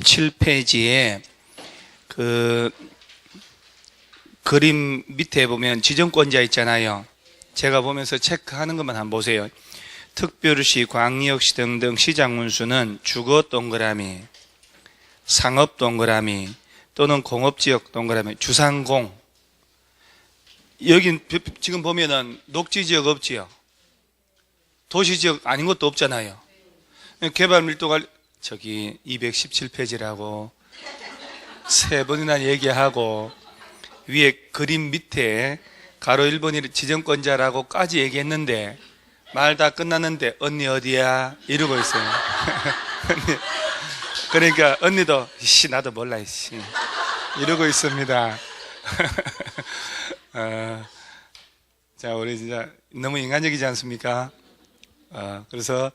217페이지에 그 그림 밑에 보면 지정권자 있잖아요. 제가 보면서 체크하는 것만 한번 보세요. 특별시, 광역시 등등 시장문수는 주거 동그라미, 상업 동그라미 또는 공업지역 동그라미, 주상공. 여기 지금 보면은 녹지지역 없지요. 도시지역 아닌 것도 없잖아요. 개발밀도가 저기 217페이지라고 세 번이나 얘기하고 위에 그림 밑에 가로 1번이 지정권자라고까지 얘기했는데 말 다 끝났는데 언니 어디야? 이러고 있어요. 그러니까 언니도 씨 나도 몰라 씨 이러고 있습니다. 자, 우리 진짜 너무 인간적이지 않습니까? 그래서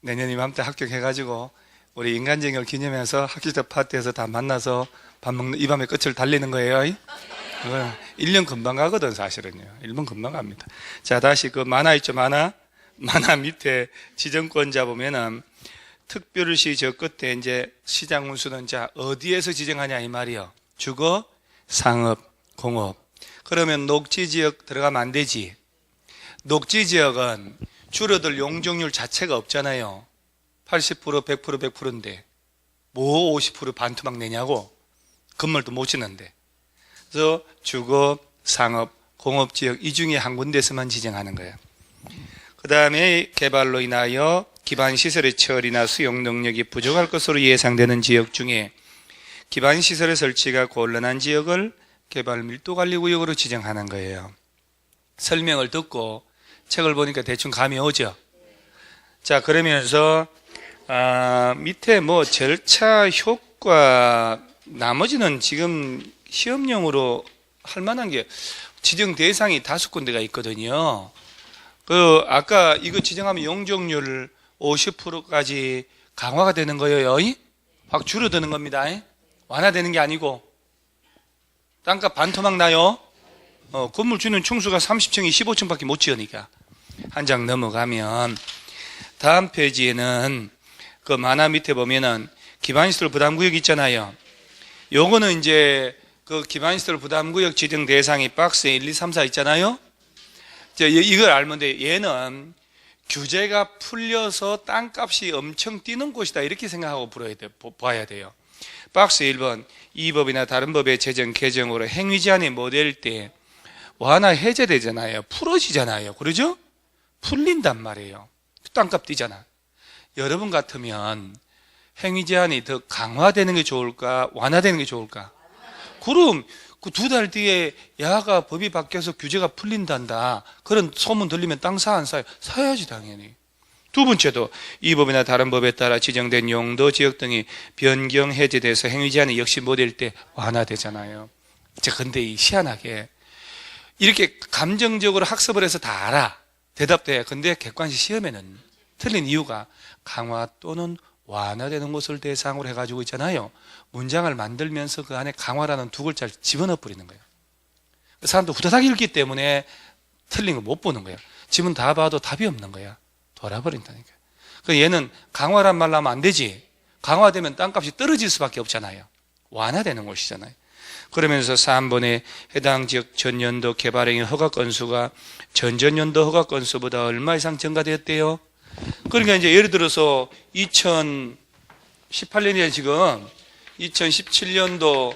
내년 이맘때 합격해가지고 우리 인간적인 걸 기념해서 학교적 파티에서 다 만나서 밥 먹는 이 밤의 끝을 달리는 거예요. 1년 금방 가거든 사실은요. 1년 금방 갑니다. 자, 다시 그 만화 있죠, 만화 밑에 지정권자 보면은 특별시 저 끝에 이제 시장문수는 자 어디에서 지정하냐 이 말이요. 주거, 상업, 공업. 그러면 녹지지역 들어가면 안 되지. 녹지지역은 줄어들 용적률 자체가 없잖아요. 80%, 100%, 100%인데 뭐 50% 반토막 내냐고. 건물도 못 짓는데. 그래서 주거, 상업, 공업지역 이 중에 한 군데에서만 지정하는 거예요. 그 다음에 개발로 인하여 기반시설의 처리나 수용 능력이 부족할 것으로 예상되는 지역 중에 기반시설의 설치가 곤란한 지역을 개발밀도관리구역으로 지정하는 거예요. 설명을 듣고 책을 보니까 대충 감이 오죠. 자, 그러면서 밑에 뭐 절차, 효과 나머지는 지금 시험용으로 할 만한 게 지정 대상이 5군데가 있거든요. 아까 이거 지정하면 용적률 50%까지 강화가 되는 거예요. 확 줄어드는 겁니다. 완화되는 게 아니고. 땅값 반토막 나요. 건물 주는 층수가 30층이 15층밖에 못 지으니까. 한 장 넘어가면 다음 페이지에는 그 만화 밑에 보면은 기반시설 부담구역 있잖아요. 요거는 이제 그 기반시설 부담구역 지정 대상이 박스에 1, 2, 3, 4 있잖아요. 이걸 알면 돼. 얘는 규제가 풀려서 땅값이 엄청 뛰는 곳이다 이렇게 생각하고 봐야 돼요. 박스 1번 이 법이나 다른 법의 제정 개정으로 행위 제한이 못 될 때 완화 해제되잖아요. 풀어지잖아요. 그러죠? 풀린단 말이에요. 땅값 뛰잖아. 여러분 같으면 행위 제한이 더 강화되는 게 좋을까? 완화되는 게 좋을까? 그럼 그 2달 뒤에 야가 법이 바뀌어서 규제가 풀린단다. 그런 소문 들리면 땅 사 안 사요? 사야지 당연히. 두 번째도 이 법이나 다른 법에 따라 지정된 용도, 지역 등이 변경, 해제돼서 행위 제한이 역시 못 될 때 완화되잖아요. 자, 근데 희한하게 이렇게 감정적으로 학습을 해서 다 알아. 대답도 해. 근데 객관식 시험에는 틀린 이유가 강화 또는 완화되는 것을 대상으로 해가지고 있잖아요. 문장을 만들면서 그 안에 강화라는 2글자를 집어넣어 버리는 거예요. 사람도 후다닥 읽기 때문에 틀린 거 못 보는 거예요. 지문 다 봐도 답이 없는 거야. 돌아버린다니까. 얘는 강화란 말로 하면 안 되지. 강화되면 땅값이 떨어질 수밖에 없잖아요. 완화되는 것이잖아요. 그러면서 3번에 해당 지역 전년도 개발행위 허가 건수가 전전년도 허가 건수보다 얼마 이상 증가되었대요? 그러니까 이제 예를 들어서 2018년이에 지금 2017년도,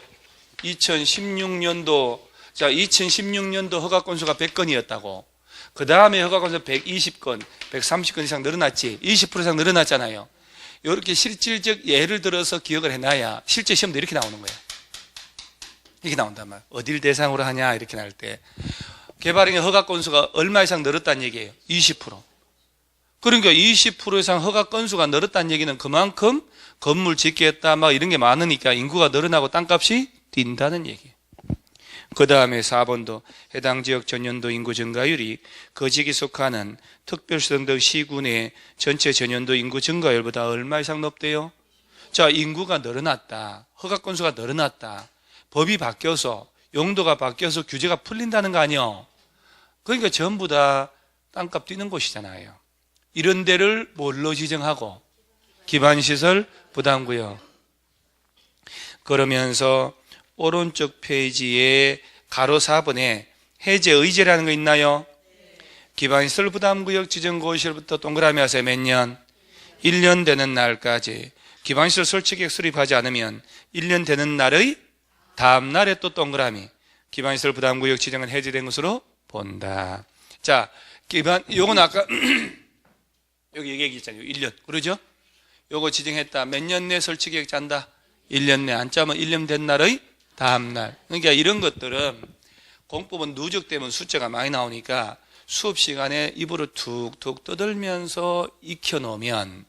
2016년도, 자, 2016년도 허가 건수가 100건이었다고. 그 다음에 허가 건수 120건, 130건 이상 늘어났지. 20% 이상 늘어났잖아요. 이렇게 실질적 예를 들어서 기억을 해놔야 실제 시험도 이렇게 나오는 거예요. 이렇게 나온단 말이에요. 어딜 대상으로 하냐 이렇게 나올 때 개발행위 허가 건수가 얼마 이상 늘었다는 얘기예요. 20%. 그러니까 20% 이상 허가 건수가 늘었다는 얘기는 그만큼 건물 짓겠다 막 이런 게 많으니까 인구가 늘어나고 땅값이 뛴다는 얘기예요. 그 다음에 4번도 해당 지역 전년도 인구 증가율이 그 지역에 속하는 특별시 등등 시군의 전체 전년도 인구 증가율보다 얼마 이상 높대요? 자, 인구가 늘어났다. 허가 건수가 늘어났다. 법이 바뀌어서 용도가 바뀌어서 규제가 풀린다는 거 아니요? 그러니까 전부 다 땅값 뛰는 곳이잖아요. 이런 데를 뭘로 지정하고? 기반시설 부담구역. 그러면서 오른쪽 페이지에 가로 4번에 해제 의제라는 거 있나요? 기반시설 부담구역 지정고시설부터 동그라미 하세요. 몇 년? 1년 되는 날까지. 기반시설 설치계획 수립하지 않으면 1년 되는 날의 다음 날에 또 동그라미. 기반시설 부담구역 지정은 해제된 것으로 본다. 자, 요건 아까 여기 얘기했잖아요. 1년. 그러죠? 요거 지정했다. 몇 년 내 설치계획 짠다? 1년 내. 안 짜면 1년 된 날의 다음 날. 그러니까 이런 것들은 공법은 누적되면 숫자가 많이 나오니까 수업 시간에 입으로 툭툭 떠들면서 익혀놓으면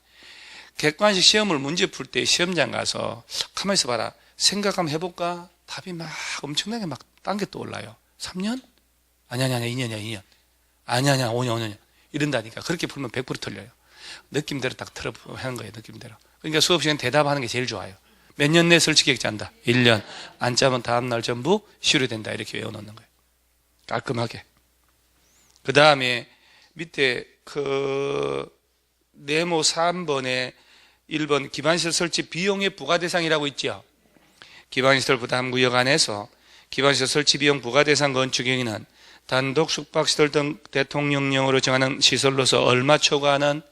객관식 시험을 문제 풀 때 시험장 가서 가만히 있어 봐라. 생각 한번 해볼까? 답이 막 엄청나게 막 딴 게 떠올라요. 3년? 아니야, 2년이야, 2년. 아니야, 5년. 이런다니까. 그렇게 풀면 100% 틀려요. 느낌대로 딱 하는 거예요, 느낌대로. 그러니까 수업 시간에 대답하는 게 제일 좋아요. 몇 년 내 설치계획 짠다? 1년. 안 짜면 다음날 전부 시효된다. 이렇게 외워놓는 거예요. 깔끔하게. 그 다음에 밑에 네모 3번에 1번 기반시설 설치 비용의 부과대상이라고 있죠. 기반시설 부담구역 안에서 기반시설 설치 비용 부과대상 건축행위는 단독 숙박시설 등 대통령령으로 정하는 시설로서 얼마 초과하는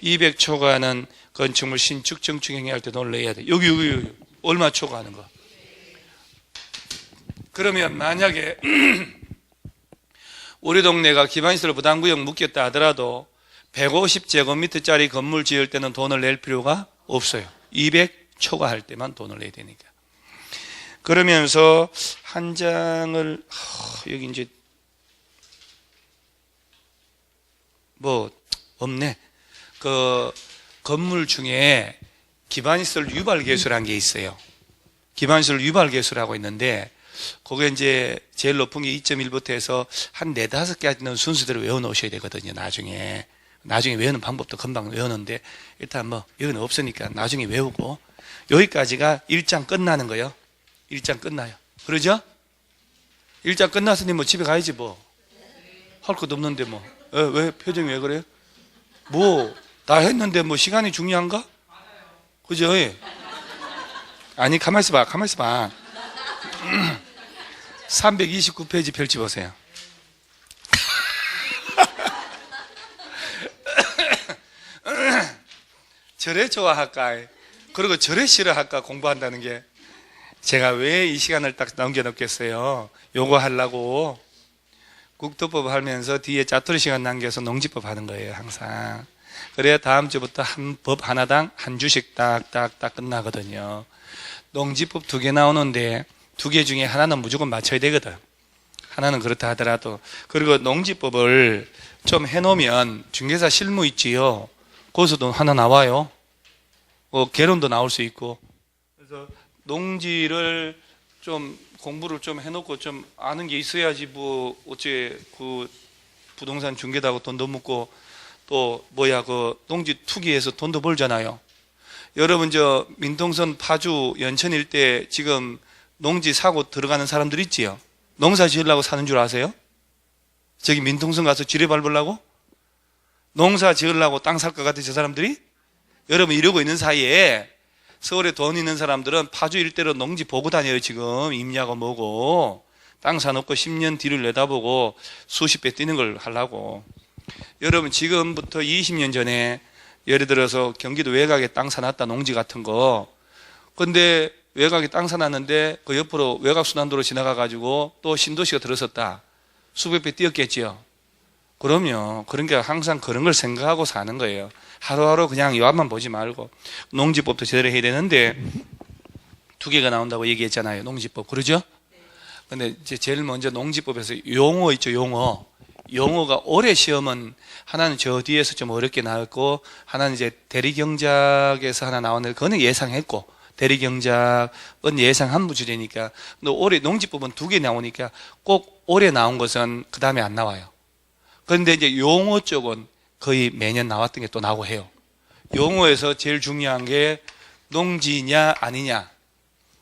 200 초과하는 건축물 신축 증축 행위할 때 돈을 내야 돼. 여기 얼마 초과하는 거. 그러면 만약에 우리 동네가 기반시설 부담구역 묶였다 하더라도 150제곱미터짜리 건물 지을 때는 돈을 낼 필요가 없어요. 200 초과할 때만 돈을 내야 되니까. 그러면서 한 장을 여기 이제 뭐 없네. 그 건물 중에 기반시설 유발계수라는 게 있어요. 기반시설 유발계수라고 있는데 그게 이제 제일 높은 게 2.1부터 해서 한 4, 5개는 순서대로 외워놓으셔야 되거든요. 나중에 외우는 방법도 금방 외우는데 일단 뭐 여기는 없으니까 나중에 외우고 여기까지가 1장 끝나는 거예요. 1장 끝나요. 그러죠? 1장 끝났으니 뭐 집에 가야지 뭐. 할 것도 없는데 뭐. 왜 표정이 왜 그래요? 뭐 다 했는데 뭐 시간이 중요한가? 그죠? 아니 가만히 있어봐. 329페이지 펼쳐보세요. 저래 좋아할까? 그리고 저래 싫어할까? 공부한다는 게. 제가 왜 이 시간을 딱 남겨놓겠어요? 요거 하려고 국토법 하면서 뒤에 짜투리 시간 남겨서 농지법 하는 거예요, 항상. 그래야 다음 주부터 한 법 하나당 한 주씩 딱딱딱 끝나거든요. 농지법 2개 나오는데 2개 중에 하나는 무조건 맞춰야 되거든. 하나는 그렇다 하더라도. 그리고 농지법을 좀 해놓으면 중개사 실무 있지요. 거기서도 하나 나와요. 개론도 나올 수 있고. 그래서 농지를 좀 공부를 좀 해놓고 좀 아는 게 있어야지 뭐 어째 그 부동산 중개다고 돈도 묻고 또 그 농지 투기해서 돈도 벌잖아요. 여러분 저 민통선 파주 연천 일대 지금 농지 사고 들어가는 사람들 있지요. 농사 지으려고 사는 줄 아세요? 저기 민통선 가서 지뢰 밟으려고? 농사 지으려고 땅 살 것 같아 저 사람들이? 여러분 이러고 있는 사이에 서울에 돈 있는 사람들은 파주 일대로 농지 보고 다녀요. 지금 임야고 뭐고 땅 사놓고 10년 뒤를 내다보고 수십 배 뛰는 걸 하려고. 여러분 지금부터 20년 전에 예를 들어서 경기도 외곽에 땅 사놨다 농지 같은 거. 근데 외곽에 땅 사놨는데 그 옆으로 외곽순환도로 지나가가지고 또 신도시가 들어섰다. 수백 배 뛰었겠지요. 그럼요. 그러니까 항상 그런 걸 생각하고 사는 거예요. 하루하루 그냥 요 앞만 보지 말고. 농지법도 제대로 해야 되는데 2개가 나온다고 얘기했잖아요. 농지법. 그러죠? 근데 이제 제일 먼저 농지법에서 용어 있죠. 용어가 올해 시험은 하나는 저 뒤에서 좀 어렵게 나왔고 하나는 이제 대리경작에서 하나 나왔는데 그거는 예상했고 대리경작은 예상한 주제니까. 근데 올해 농지법은 2개 나오니까 꼭 올해 나온 것은 그 다음에 안 나와요. 그런데 이제 용어 쪽은 거의 매년 나왔던 게 또 나오고 해요. 용어에서 제일 중요한 게 농지냐 아니냐,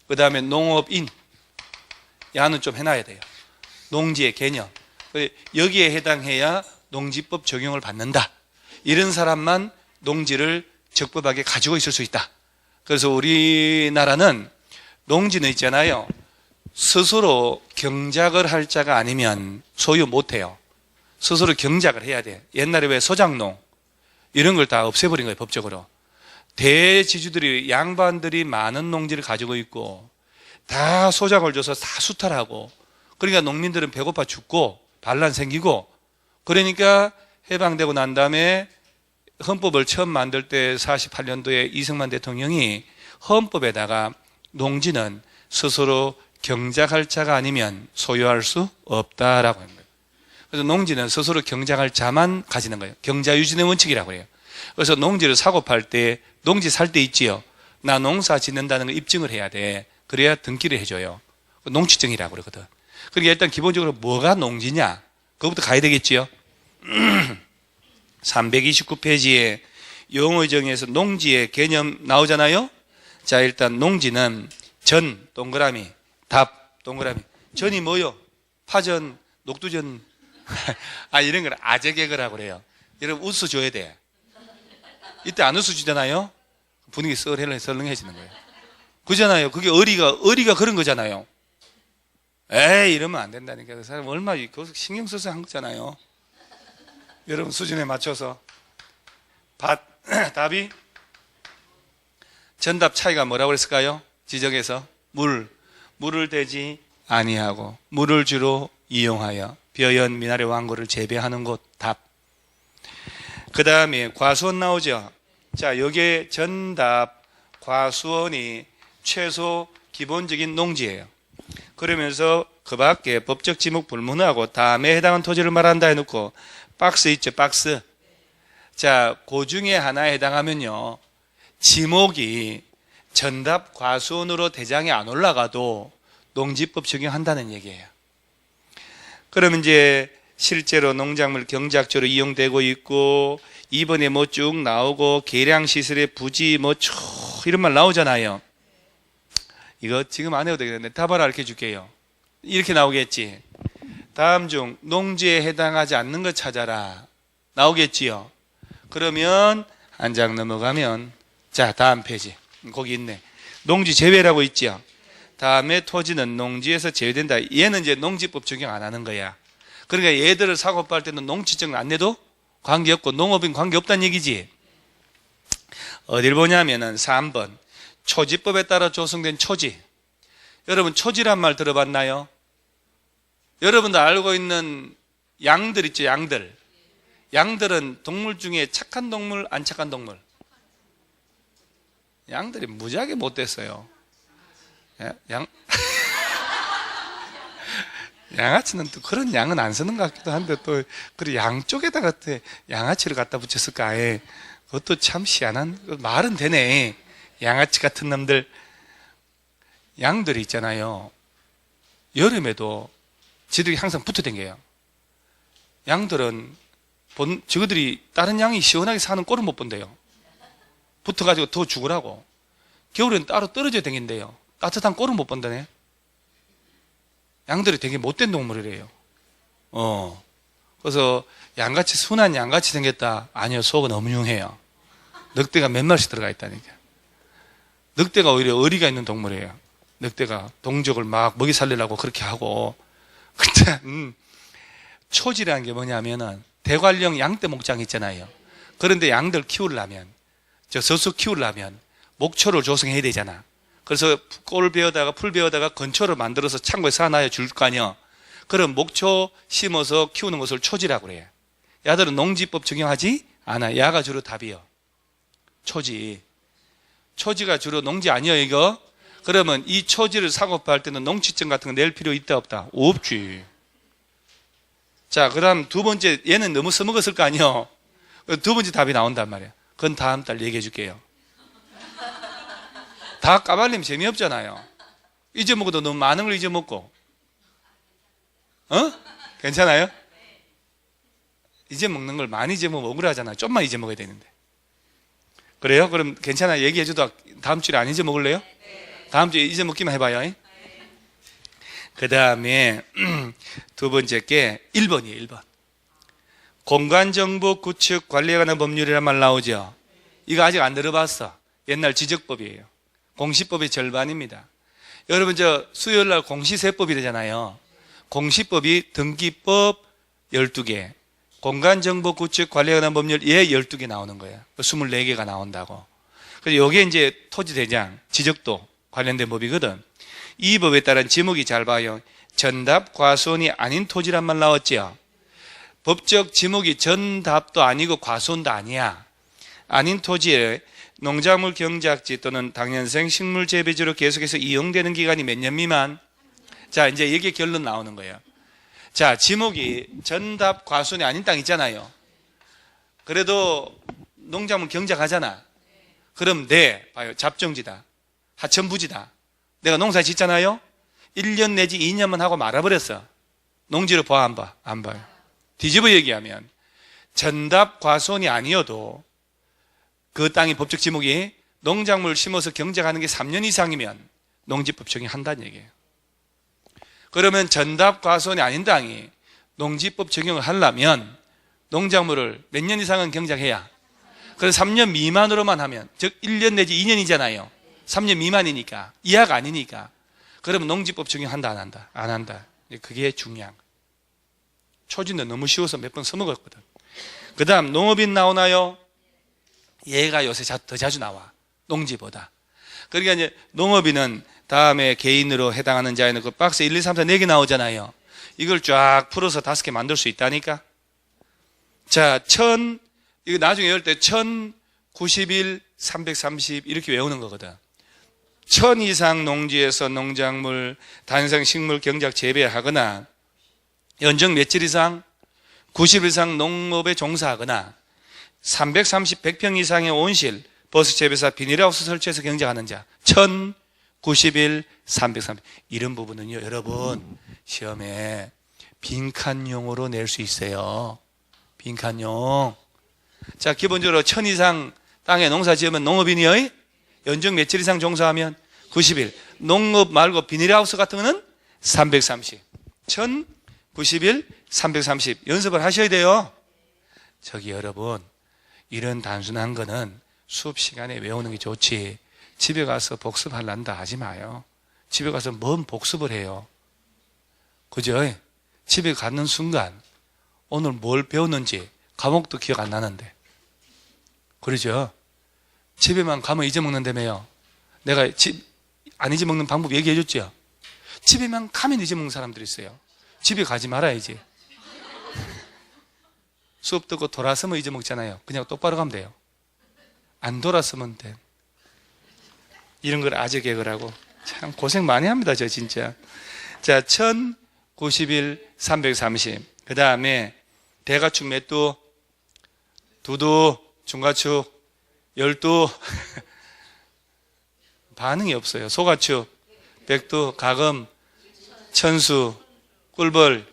그 다음에 농업인, 야는 좀 해놔야 돼요. 농지의 개념. 여기에 해당해야 농지법 적용을 받는다. 이런 사람만 농지를 적법하게 가지고 있을 수 있다. 그래서 우리나라는 농지는 있잖아요. 스스로 경작을 할 자가 아니면 소유 못해요. 스스로 경작을 해야 돼. 옛날에 왜 소작농 이런 걸 다 없애버린 거예요, 법적으로. 대지주들이, 양반들이 많은 농지를 가지고 있고 다 소작을 줘서 다 수탈하고, 그러니까 농민들은 배고파 죽고 반란 생기고, 그러니까 해방되고 난 다음에 헌법을 처음 만들 때 48년도에 이승만 대통령이 헌법에다가 농지는 스스로 경작할 자가 아니면 소유할 수 없다라고 합니다. 그래서 농지는 스스로 경작할 자만 가지는 거예요. 경자유진의 원칙이라고 해요. 그래서 농지를 사고 팔 때, 농지 살 때 있지요. 나 농사 짓는다는 걸 입증을 해야 돼. 그래야 등기를 해줘요. 농지증이라고 그러거든. 그러니까 일단 기본적으로 뭐가 농지냐? 그거부터 가야 되겠지요. 329페이지에 용어정의에서 농지의 개념 나오잖아요. 자, 일단 농지는 전, 동그라미, 답, 동그라미. 전이 뭐요? 파전, 녹두전. 이런 걸 아재개그라고 그래요. 여러분 웃어줘야 돼. 이때 안 웃어주잖아요. 분위기 썰렁해지는 거예요. 그잖아요. 그게 어리가 그런 거잖아요. 에이, 이러면 안 된다니까. 그 사람 얼마나 신경 써서 한 거잖아요. 여러분 수준에 맞춰서. 답이 전답 차이가 뭐라고 그랬을까요? 지적에서 물을 대지 아니하고 물을 주로 이용하여 벼연 미나리 왕고를 재배하는 곳. 답. 그 다음에 과수원 나오죠. 자, 요게 전답 과수원이 최소 기본적인 농지예요. 그러면서 그 밖에 법적 지목 불문하고 다음에 해당하는 토지를 말한다 해놓고 박스 있죠, 박스. 자, 그 중에 하나에 해당하면요, 지목이 전답 과수원으로 대장에 안 올라가도 농지법 적용한다는 얘기예요. 그러면 이제 실제로 농작물 경작조로 이용되고 있고, 이번에 뭐 쭉 나오고 계량시설의 부지 뭐 쭉 이런 말 나오잖아요. 이거 지금 안 해도 되겠는데 답을 알려 줄게요. 이렇게 나오겠지. 다음 중 농지에 해당하지 않는 것 찾아라 나오겠지요. 그러면 한 장 넘어가면, 자, 다음 페이지 거기 있네. 농지 제외라고 있죠. 다음에 토지는 농지에서 제외된다. 얘는 이제 농지법 적용 안 하는 거야. 그러니까 얘들을 사고 팔 때는 농지증을 안 내도 관계없고 농업인 관계없다는 얘기지. 어딜 보냐면은 3번 초지법에 따라 조성된 초지. 여러분 초지란 말 들어봤나요? 여러분도 알고 있는 양들 있죠, 양들. 양들은 동물 중에 착한 동물, 안 착한 동물? 양들이 무지하게 못됐어요. 양아치는 또 그런 양은 안 쓰는 것 같기도 한데, 또 그리고 양 쪽에다가 양아치를 갖다 붙였을까 아예. 그것도 참 희한한. 말은 되네. 양아치 같은 놈들. 양들이 있잖아요, 여름에도 지들이 항상 붙어 댕겨요. 양들은 저거들이 다른 양이 시원하게 사는 꼴을 못 본대요. 붙어가지고 더 죽으라고. 겨울엔 따로 떨어져 댕긴대요. 따뜻한 꼴은 못 본다네. 양들이 되게 못된 동물이래요. 그래서 양같이, 순한 양같이 생겼다. 아니요, 속은 엄흉해요. 늑대가 몇 마리씩 들어가 있다니까. 늑대가 오히려 어리가 있는 동물이에요. 늑대가 동족을 막 먹이 살리려고 그렇게 하고. 근데 초지라는 게 뭐냐면은 대관령 양떼 목장 있잖아요. 그런데 양들 키우려면, 서수 키우려면 목초를 조성해야 되잖아. 그래서 꼴 베어다가 풀 베어다가 건초를 만들어서 창고에 사놔야 줄 거 아니야. 그럼 목초 심어서 키우는 것을 초지라고 그래요. 야들은 농지법 적용하지 않아. 야가 주로 답이요. 초지. 초지가 주로 농지 아니야 이거? 그러면 이 초지를 사고 팔 때는 농지증 같은 거 낼 필요 있다 없다? 없지. 자, 그 다음 두 번째, 얘는 너무 써먹었을 거 아니요? 두 번째 답이 나온단 말이야. 그건 다음 달 얘기해 줄게요. 다 까발리면 재미없잖아요. 잊어먹어도 너무 많은 걸 잊어먹고. 괜찮아요? 잊어먹는 걸 많이 잊어먹으면 억울하잖아요. 좀만 잊어먹어야 되는데. 그래요? 그럼 괜찮아요. 얘기해줘도 다음 주에 안 잊어먹을래요? 다음 주에 잊어먹기만 해봐요. 그 다음에 두 번째 게 1번이에요. 1번. 공간정보 구축 관리에 관한 법률이란 말 나오죠. 이거 아직 안 들어봤어. 옛날 지적법이에요. 공시법의 절반입니다. 여러분 저 수요일날 공시세법이 되잖아요. 공시법이 등기법 12개, 공간정보구축관리관한 법률 얘 12개 나오는 거예요. 24개가 나온다고. 그래서 요게 이제 토지대장, 지적도 관련된 법이거든. 이 법에 따른 지목이 잘 봐요. 전답 과수원이 아닌 토지란 말 나왔죠. 법적 지목이 전답도 아니고 과수원도 아니야. 아닌 토지에 농작물 경작지 또는 당년생 식물 재배지로 계속해서 이용되는 기간이 몇 년 미만? 자, 이제 여기에 결론 나오는 거예요. 자, 지목이 전답 과수원이 아닌 땅 있잖아요. 그래도 농작물 경작하잖아. 그럼 봐요. 잡종지다. 하천부지다. 내가 농사 짓잖아요. 1년 내지 2년만 하고 말아버렸어. 농지로 봐, 안 봐? 안 봐요. 뒤집어 얘기하면 전답 과수원이 아니어도 그 땅의 법적 지목이 농작물을 심어서 경작하는 게 3년 이상이면 농지법 적용한다는 얘기예요. 그러면 전답 과수원이 아닌 땅이 농지법 적용을 하려면 농작물을 몇 년 이상은 경작해야. 그래서 3년 미만으로만 하면, 즉 1년 내지 2년이잖아요. 3년 미만이니까, 이하가 아니니까. 그러면 농지법 적용한다, 안 한다? 안 한다. 그게 중요한 거예요. 초진도 너무 쉬워서 몇 번 써먹었거든. 그 다음 농업인 나오나요? 얘가 요새 더 자주 나와. 농지보다. 그러니까 이제 농업인은 다음에 개인으로 해당하는 자에는 그 박스 1, 2, 3, 4, 4개 나오잖아요. 이걸 쫙 풀어서 5개 만들 수 있다니까. 자, 이거 나중에 외울 때 1091, 330 이렇게 외우는 거거든. 1000 이상 농지에서 농작물, 단생 식물 경작 재배하거나 연정 며칠 이상 90 이상 농업에 종사하거나 330, 100평 이상의 온실, 버스 재배사, 비닐하우스 설치해서 경작하는 자 1091, 330 이런 부분은요 여러분 시험에 빈칸용으로 낼 수 있어요. 빈칸용. 자, 기본적으로 1000 이상 땅에 농사 지으면 농업인이요. 연정 며칠 이상 종사하면 90일. 농업 말고 비닐하우스 같은 거는 330. 1091, 330. 연습을 하셔야 돼요. 저기 여러분, 이런 단순한 거는 수업 시간에 외우는 게 좋지. 집에 가서 복습하려다 하지 마요. 집에 가서 뭔 복습을 해요. 그죠? 집에 가는 순간 오늘 뭘 배웠는지 과목도 기억 안 나는데. 그러죠? 집에만 가면 잊어먹는다며요. 내가 안 잊어먹는 방법 얘기해 줬죠? 집에만 가면 잊어먹는 사람들이 있어요. 집에 가지 말아야지. 수업 듣고 돌아서면 잊어먹잖아요. 그냥 똑바로 가면 돼요. 안 돌아서면 돼. 이런 걸 아재 개그라고. 참 고생 많이 합니다, 저 진짜. 자, 1091, 330. 그 다음에 대가축 몇 두? 두두, 중가축, 12. 반응이 없어요. 소가축, 백두, 가금, 천수, 꿀벌,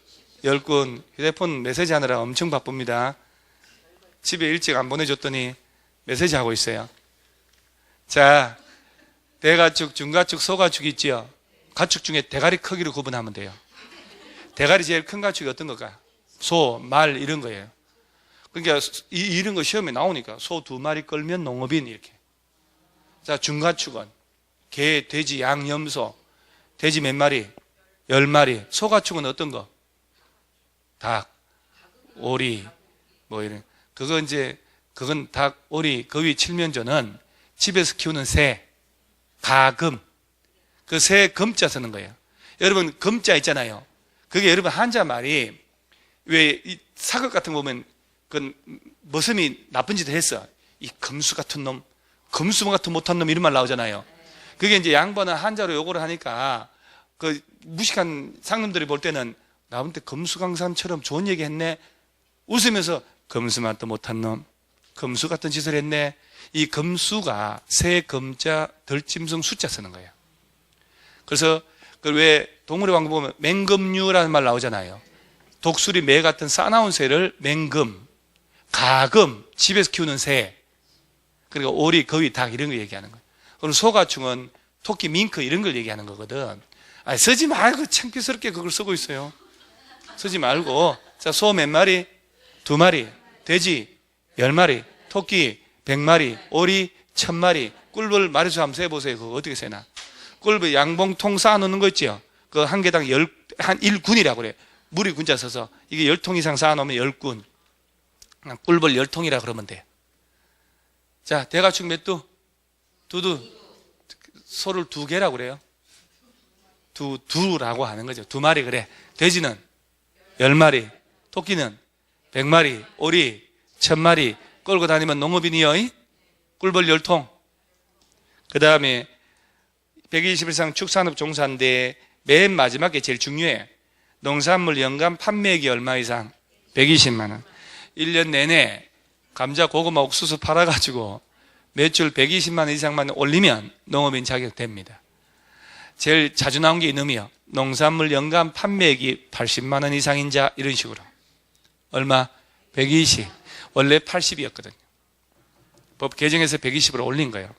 열군. 휴대폰 메시지 하느라 엄청 바쁩니다. 집에 일찍 안 보내줬더니 메시지 하고 있어요. 자, 대가축, 중가축, 소가축 있지요? 가축 중에 대가리 크기로 구분하면 돼요. 대가리 제일 큰 가축이 어떤 걸까? 소, 말 이런 거예요. 그러니까 이런 거 시험에 나오니까 소 2마리 끌면 농업인 이렇게. 자, 중가축은 개, 돼지, 양, 염소. 돼지 몇 마리? 10마리. 소가축은 어떤 거? 닭, 오리, 뭐 이런. 그건 닭, 오리, 거위, 칠면조는 집에서 키우는 새, 가금. 그 새 금자 쓰는 거예요. 여러분, 금자 있잖아요. 그게 여러분 한자 말이 왜 사극 같은 거 보면 그 머슴이 나쁜 짓을 했어. 이 금수 같은 놈, 금수 같은 못한 놈 이런 말 나오잖아요. 그게 이제 양반은 한자로 요거를 하니까 그 무식한 상놈들이 볼 때는 나한테 금수강산처럼 좋은 얘기 했네. 웃으면서 금수만도 못한 놈, 금수 같은 짓을 했네. 이 금수가 새 금자 덜짐승 숫자 쓰는 거예요. 그래서 그 왜 동물의 왕국 보면 맹금류라는 말 나오잖아요. 독수리 매 같은 싸나운 새를 맹금, 가금, 집에서 키우는 새, 그리고 오리, 거위, 닭 이런 거 얘기하는 거예요. 그리고 소가축은 토끼, 밍크 이런 걸 얘기하는 거거든. 아니, 쓰지 말고 창피스럽게 그걸 쓰고 있어요. 쓰지 말고. 자, 소 몇 마리? 2마리. 돼지 10마리. 토끼 100마리, 오리 1000마리, 꿀벌 마리수 한번 세보세요. 그거 어떻게 세나? 꿀벌 양봉통 쌓아놓는 거 있죠? 그 한 개당 한 1군이라고 그래. 물이 군자 써서 이게 10통 이상 쌓아놓으면 10군. 꿀벌 10통이라 그러면 돼. 자, 대가축 몇 두? 두두. 소를 2개라고 그래요. 두라고 하는 거죠. 2마리 그래. 돼지는 10마리, 토끼는 100마리, 오리 1000마리 끌고 다니면 농업인이요. 꿀벌 10통. 그 다음에 120일 이상 축산업 종사인데 맨 마지막에 제일 중요해. 농산물 연간 판매액이 얼마 이상? 120만 원. 1년 내내 감자, 고구마, 옥수수 팔아가지고 매출 120만 원 이상만 올리면 농업인 자격 됩니다. 제일 자주 나온 게 이놈이요. 농산물 연간 판매액이 80만 원 이상인 자, 이런 식으로. 얼마? 120. 원래 80이었거든요. 법 개정해서 120으로 올린 거예요.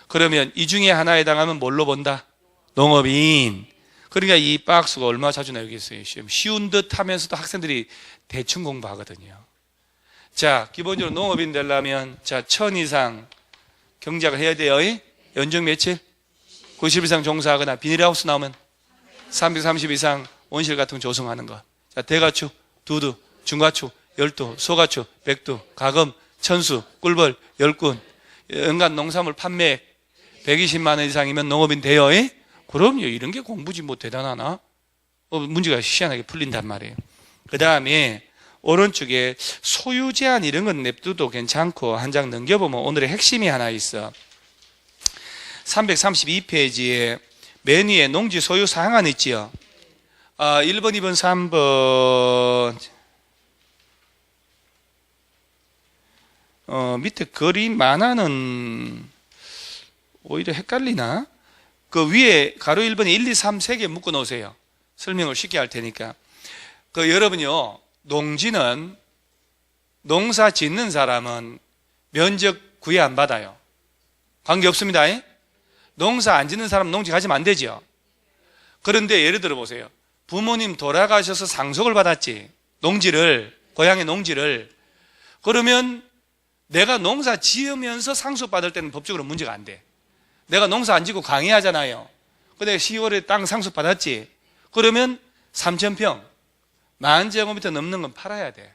그러면 이 중에 하나에 해당하면 뭘로 본다? 농업인. 그러니까 이 박스가 얼마나 자주 나오겠어요? 쉬운 듯 하면서도 학생들이 대충 공부하거든요. 자, 기본적으로 농업인 되려면, 자, 1000 이상 경작을 해야 돼요. 연중 며칠? 90 이상 종사하거나 비닐하우스 나오면 330 이상 온실 같은 거 조성하는 거. 자, 대가축, 두두, 중가축, 열두, 소가축, 백두, 가금, 천수, 꿀벌, 10군. 연간 농산물 판매 120만 원 이상이면 농업인 돼요. 그럼요. 이런 게 공부지 뭐 대단하나? 문제가 희한하게 풀린단 말이에요. 그 다음에 오른쪽에 소유 제한 이런 건 냅둬도 괜찮고 한 장 넘겨보면 오늘의 핵심이 하나 있어. 332페이지에 맨 위에 농지 소유 사항안 있지요. 1번, 2번, 3번. 밑에 거리 만화는 오히려 헷갈리나? 그 위에 가로 1번에 1, 2, 3, 3개 묶어 놓으세요. 설명을 쉽게 할 테니까. 여러분요, 농지는 농사 짓는 사람은 면적 구애 안 받아요. 관계 없습니다. 농사 안 짓는 사람은 농지 가지면 안 되죠. 그런데 예를 들어 보세요. 부모님 돌아가셔서 상속을 받았지. 농지를, 고향의 농지를. 그러면 내가 농사 지으면서 상속받을 때는 법적으로 문제가 안 돼. 내가 농사 안 짓고 강의하잖아요. 근데 10월에 땅 상속받았지. 그러면 3,000평, 10,000제곱미터 넘는 건 팔아야 돼.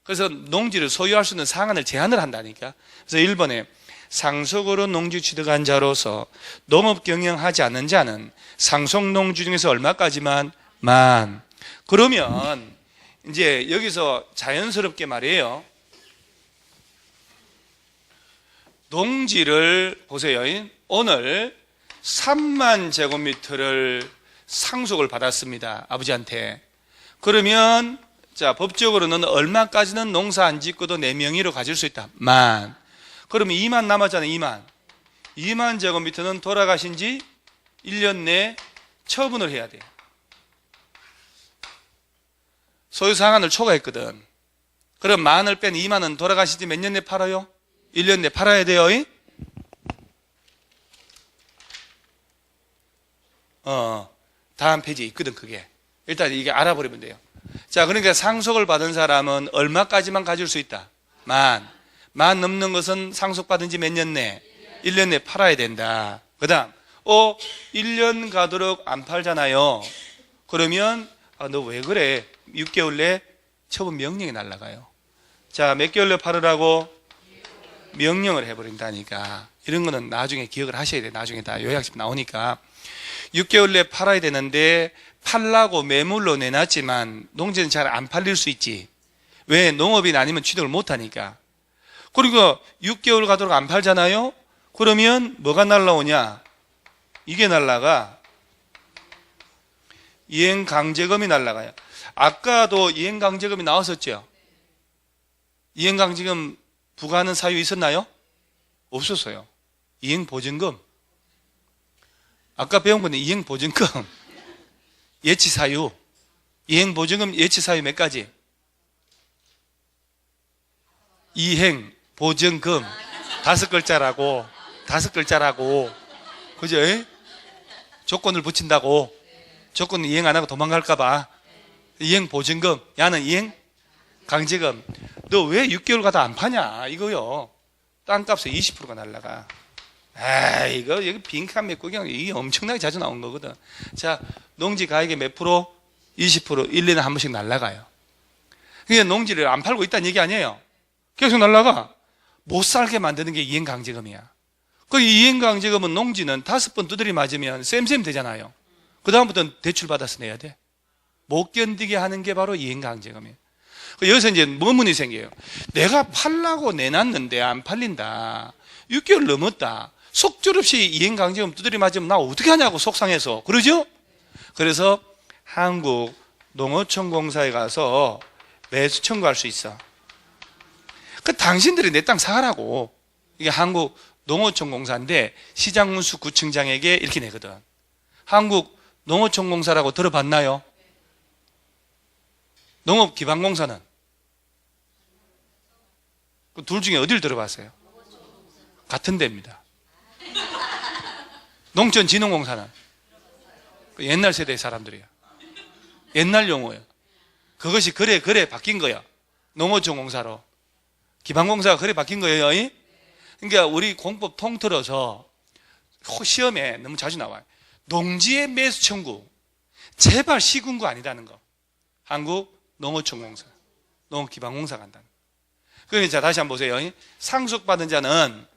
그래서 농지를 소유할 수 있는 상한을 제한을 한다니까. 그래서 1번에 상속으로 농지 취득한 자로서 농업 경영하지 않는 자는 상속 농지 중에서 얼마까지만? 만. 그러면 이제 여기서 자연스럽게 말이에요. 농지를 보세요. 오늘 3만 제곱미터를 상속을 받았습니다. 아버지한테. 그러면 자, 법적으로는 얼마까지는 농사 안 짓고도 내 명의로 가질 수 있다? 만. 그러면 2만 남았잖아요. 2만 제곱미터는 돌아가신 지 1년 내에 처분을 해야 돼요. 소유 상한을 초과했거든. 그럼 만을 뺀 2만은 돌아가신 지 몇 년 내에 팔아요? 1년 내에 팔아야 돼요. 다음 페이지에 있거든, 그게. 일단 이게 알아버리면 돼요. 자, 그러니까 상속을 받은 사람은 얼마까지만 가질 수 있다? 만 넘는 것은 상속받은 지 몇 년 내? 1년 내에 팔아야 된다. 그 다음, 1년 가도록 안 팔잖아요. 그러면, 너 왜 그래? 6개월 내에 처분 명령이 날아가요. 자, 몇 개월 내에 팔으라고? 명령을 해버린다니까. 이런 거는 나중에 기억을 하셔야 돼요. 나중에 다 요약집 나오니까. 6개월 내에 팔아야 되는데 팔라고 매물로 내놨지만 농지는 잘 안 팔릴 수 있지. 왜? 농업인 아니면 취득을 못하니까. 그리고 6개월 가도록 안 팔잖아요. 그러면 뭐가 날라오냐? 이게 날라가. 이행강제금이 날라가요. 아까도 이행강제금이 나왔었죠. 이행강제금 부과하는 사유 있었나요? 없었어요. 이행보증금. 아까 배운 건데 이행보증금. 예치사유. 이행보증금 예치사유 몇 가지? 이행보증금. 5글자라고. 5글자라고. 그죠? 조건을 붙인다고. 조건은 이행 안 하고 도망갈까봐. 이행보증금. 야는 이행강제금. 너 왜 6개월 가다 안 파냐? 이거요. 땅값에 20%가 날라가. 이거 여기 빈칸 메꾸기 이게 엄청나게 자주 나온 거거든. 자, 농지 가액의 몇 프로? 20%. 1년에 한 번씩 날라가요. 그러니까 농지를 안 팔고 있다는 얘기 아니에요. 계속 날라가. 못 살게 만드는 게 이행강제금이야. 그 이행강제금은 농지는 5번 두드리 맞으면 쌤쌤 되잖아요. 그 다음부터는 대출 받아서 내야 돼. 못 견디게 하는 게 바로 이행강제금이에요. 여기서 이제 의문이 생겨요. 내가 팔라고 내놨는데 안 팔린다. 6개월 넘었다. 속절없이 이행강제금 두드리 맞으면 나 어떻게 하냐고 속상해서. 그러죠? 그래서 한국농어촌공사에 가서 매수 청구할 수 있어. 그 당신들이 내 땅 사라고. 이게 한국농어촌공사인데 시장문수 구청장에게 이렇게 내거든. 한국농어촌공사라고 들어봤나요? 농업기반공사는? 그 둘 중에 어디를 들어봤어요? 같은 데입니다. 농촌진흥공사는? 그 옛날 세대의 사람들이야. 옛날 용어예요. 그것이 그래 바뀐 거야. 농어촌공사로. 기반공사가 그래 바뀐 거예요. 그러니까 우리 공법 통틀어서 시험에 너무 자주 나와요. 농지의 매수 청구. 제발 시군구 아니라는 거. 한국농어촌공사, 농업기반공사가 한다는 거. 그러니까 자, 다시 한번 보세요. 상속받은 자는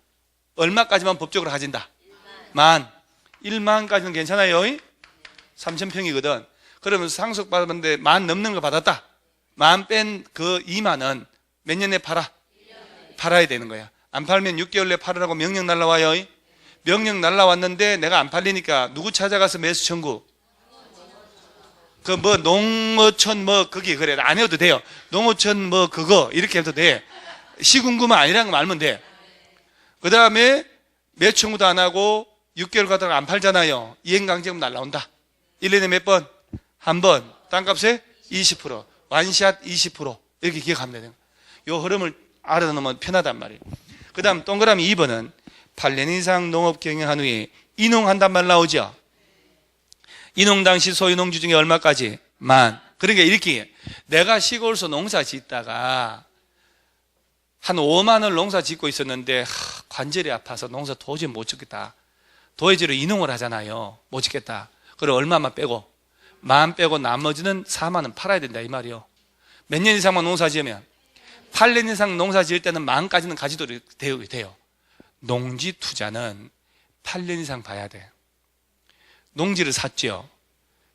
얼마까지만 법적으로 가진다? 1만까지는 괜찮아요. 3,000평이거든. 그러면 상속받았는데 1만 넘는 거 받았다. 1만 뺀 그 2만은 몇 년에 팔아야 되는 거야. 안 팔면 6개월 내에 팔으라고 명령 날라와요. 명령 날라왔는데 내가 안 팔리니까 누구 찾아가서 매수 청구? 그 뭐 농어촌 뭐 거기 그래 안 해도 돼요. 농어촌 뭐 그거 이렇게 해도 돼. 시군구만 아니라는 거 말면 돼. 그 다음에 매수 청구도 안 하고 6개월 가다가 안 팔잖아요. 이행강제금 날라온다. 1년에 몇 번? 한 번. 땅값에 20%. 완샷 20%. 이렇게 기억하면 돼요. 이 흐름을 알아놓으면 편하단 말이에요. 그 다음 동그라미 2번은 8년 이상 농업 경영한 후에 인농한단 말 나오죠. 인농 당시 소유 농지 중에 얼마까지? 1만. 그러니까 이렇게 내가 시골에서 농사 짓다가 한 5만을 농사 짓고 있었는데 관절이 아파서 농사 도저히 못 짓겠다. 도예지로 인농을 하잖아요. 못 짓겠다. 그럼 얼마만 빼고? 1만 빼고 나머지는 4만은 팔아야 된다 이 말이요. 몇 년 이상만 농사 지으면? 8년 이상 농사 지을 때는 1만까지는 가지도 돼요. 농지 투자는 8년 이상 봐야 돼. 농지를 샀죠.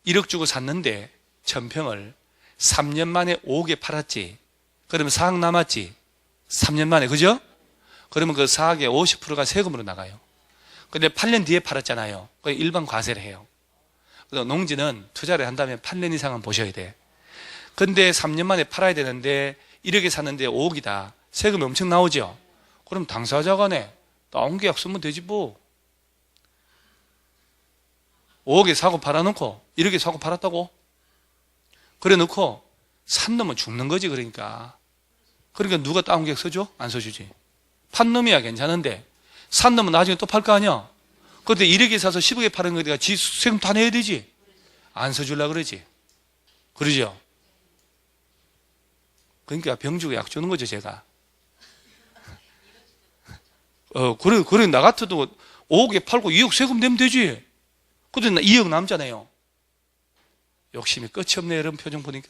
1억 주고 샀는데 1000평을 3년 만에 5억에 팔았지. 그러면 4억 남았지. 3년 만에, 그죠? 그러면 그 4억의 50%가 세금으로 나가요. 근데 8년 뒤에 팔았잖아요. 일반 과세를 해요. 그래서 농지는 투자를 한다면 8년 이상은 보셔야 돼. 근데 3년 만에 팔아야 되는데 1억에 샀는데 5억이다. 세금이 엄청 나오죠? 그럼 당사자가 나온 계약 쓰면 되지 뭐. 5억에 사고 팔아놓고 1억에 사고 팔았다고? 그래 놓고 산 놈은 죽는 거지. 그러니까 누가 다운 계약 써줘? 안 써주지. 판 놈이야 괜찮은데 산 놈은 나중에 또 팔 거 아니야. 그런데 1억에 사서 10억에 파는 거니까 지 세금 다 내야 되지. 안 써주려고 그러지. 그러죠? 그러니까 병 주고 약 주는 거죠 제가. 그래 나 같아도 5억에 팔고 2억 세금 내면 되지. 근데 나 2억 남잖아요. 욕심이 끝이 없네 이런 표정 보니까.